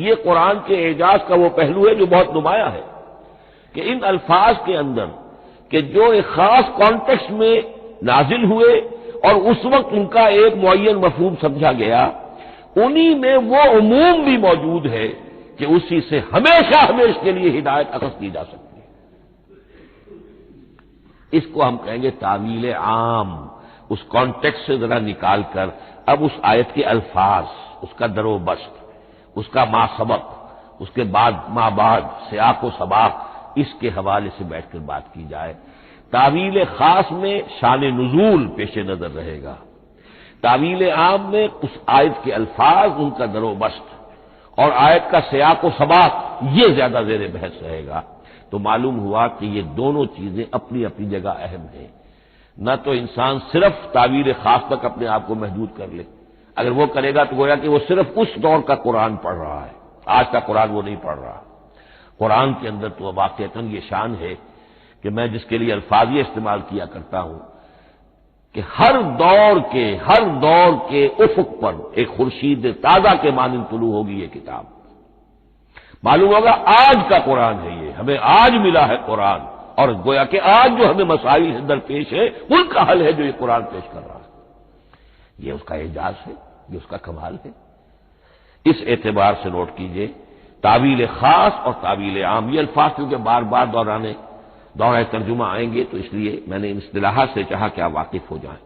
یہ قرآن کے اعجاز کا وہ پہلو ہے جو بہت نمایاں ہے کہ ان الفاظ کے اندر کہ جو ایک خاص کانٹیکسٹ میں نازل ہوئے اور اس وقت ان کا ایک معین مفہوم سمجھا گیا، انہی میں وہ عموم بھی موجود ہے کہ اسی سے ہمیشہ کے لیے ہدایت اخذ کی جا سکتی ہے۔ اس کو ہم کہیں گے تعویل عام، اس کانٹیکسٹ سے ذرا نکال کر اب اس آیت کے الفاظ، اس کا در و بست، اس کا ما سبق، اس کے بعد ما بعد، سیاق و سباق، اس کے حوالے سے بیٹھ کر بات کی جائے۔ تعویل خاص میں شان نزول پیش نظر رہے گا، تعویل عام میں اس آیت کے الفاظ، ان کا در و بست اور آیت کا سیاق و سباق یہ زیادہ زیر بحث رہے گا۔ تو معلوم ہوا کہ یہ دونوں چیزیں اپنی اپنی جگہ اہم ہیں، نہ تو انسان صرف تعویل خاص تک اپنے آپ کو محدود کر لے، اگر وہ کرے گا تو گویا کہ وہ صرف اس دور کا قرآن پڑھ رہا ہے، آج کا قرآن وہ نہیں پڑھ رہا۔ قرآن کے اندر تو واقعتاً یہ شان ہے کہ میں جس کے لیے الفاظ یہ استعمال کیا کرتا ہوں کہ ہر دور کے افق پر ایک خورشید تازہ کے مانند طلوع ہوگی یہ کتاب۔ معلوم ہوگا آج کا قرآن ہے، یہ ہمیں آج ملا ہے قرآن، اور گویا کہ آج جو ہمیں مسائل درپیش ہے ان کا حل ہے جو یہ قرآن پیش کر رہا ہے۔ یہ اس کا اعجاز ہے، یہ اس کا کمال ہے۔ اس اعتبار سے نوٹ کیجئے تعویل خاص اور تعویل عام، یہ الفاظ کیونکہ بار بار دورہ ترجمہ آئیں گے تو اس لیے میں نے ان اصطلاحات سے چاہا کہ آپ واقف ہو جائیں۔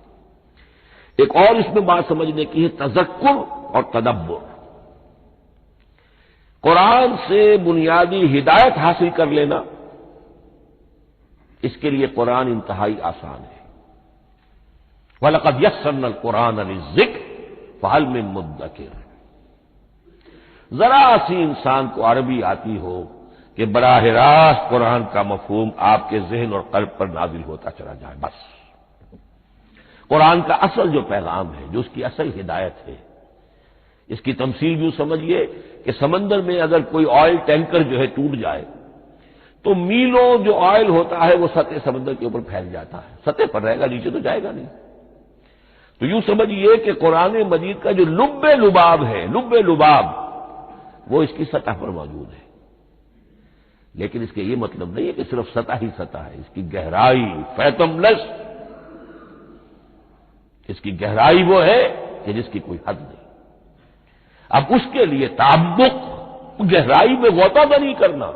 ایک اور اس میں بات سمجھنے کی ہے تذکر اور تدبر۔ قرآن سے بنیادی ہدایت حاصل کر لینا، اس کے لیے قرآن انتہائی آسان ہے۔ وَلَقَدْ يَسَّرْنَا الْقُرْآنَ لِلذِّكْرِ فَهَلْ مِن مُدَّكِرٍ۔ ذرا سی انسان کو عربی آتی ہو کہ براہ راست قرآن کا مفہوم آپ کے ذہن اور قلب پر نازل ہوتا چلا جائے، بس قرآن کا اصل جو پیغام ہے، جو اس کی اصل ہدایت ہے، اس کی تمثیل یوں سمجھیے کہ سمندر میں اگر کوئی آئل ٹینکر جو ہے ٹوٹ جائے تو میلوں جو آئل ہوتا ہے وہ سطح سمندر کے اوپر پھیل جاتا ہے، سطح پر رہے گا، نیچے تو جائے گا نہیں۔ تو یوں سمجھیے کہ قرآن مجید کا جو لب لباب وہ اس کی سطح پر موجود ہے، لیکن اس کے یہ مطلب نہیں ہے کہ صرف سطح ہی سطح ہے، اس کی گہرائی فیتم لس، اس کی گہرائی وہ ہے کہ جس کی کوئی حد نہیں۔ اب اس کے لیے تعمق، گہرائی میں غوطہ نہیں کرنا،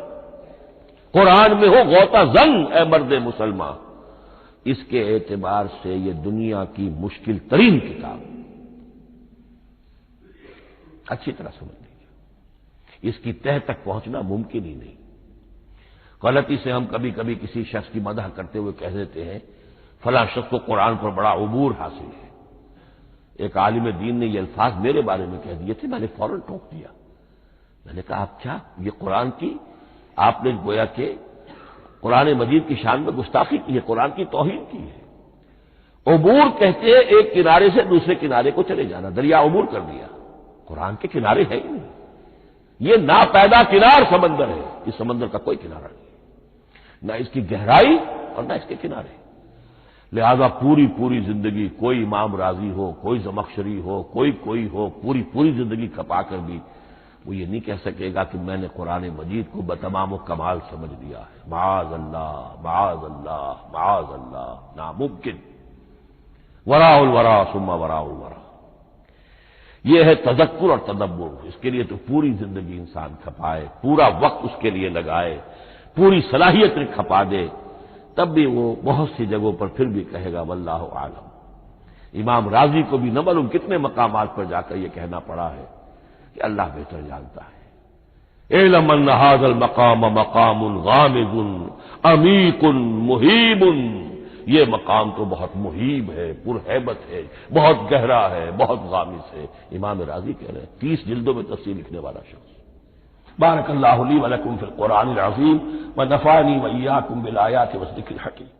قرآن میں ہو غوطہ زن اے مرد مسلمان، اس کے اعتبار سے یہ دنیا کی مشکل ترین کتاب، اچھی طرح سمجھ لیجیے، اس کی تہ تک پہنچنا ممکن ہی نہیں۔ غلطی سے ہم کبھی کبھی کسی شخص کی مدح کرتے ہوئے کہہ دیتے ہیں فلاں شخص کو قرآن پر بڑا عبور حاصل ہے۔ ایک عالم دین نے یہ الفاظ میرے بارے میں کہہ دیے تھے، میں نے فوراً ٹوک دیا، میں نے کہا آپ کیا، یہ قرآن کی آپ نے گویا کہ قرآن مجید کی شان میں گستاخی کی ہے، قرآن کی توہین کی ہے۔ عبور کہتے ہیں ایک کنارے سے دوسرے کنارے کو چلے جانا، دریا عبور کر دیا، قرآن کے کنارے ہے ہی نہیں، یہ ناپیدا کنار سمندر ہے، اس سمندر کا کوئی کنارہ نہیں، نہ اس کی گہرائی اور نہ اس کے کنارے۔ لہذا پوری زندگی کوئی امام راضی ہو، کوئی زمخشری ہو، کوئی ہو، پوری زندگی کھپا کر بھی وہ یہ نہیں کہہ سکے گا کہ میں نے قرآن مجید کو بتمام و کمال سمجھ لیا ہے۔ معاذ اللہ معاذ اللہ معاذ اللہ، ناممکن۔ وراء الورا ثم وراء الورا، یہ ہے تذکر اور تدبر۔ اس کے لیے تو پوری زندگی انسان کھپائے، پورا وقت اس کے لیے لگائے، پوری صلاحیت کھپا دے، تب بھی وہ بہت سی جگہوں پر پھر بھی کہے گا واللہ عالم۔ امام راضی کو بھی نہ معلوم کتنے مقامات پر جا کر یہ کہنا پڑا ہے کہ اللہ بہتر جانتا ہے۔ اعلم ان ھذا المقام مقام غامض عمیق محیب، یہ مقام تو بہت محیب ہے، پرہیبت ہے، بہت گہرا ہے، بہت غامض ہے۔ امام راضی کہہ رہے ہیں، 30 جلدوں میں تفسیر لکھنے والا شخص۔ بارک اللہ لی ولکم فی القرآن العظیم ونفعنی وإیاکم بالآیات والذکر الحکیم۔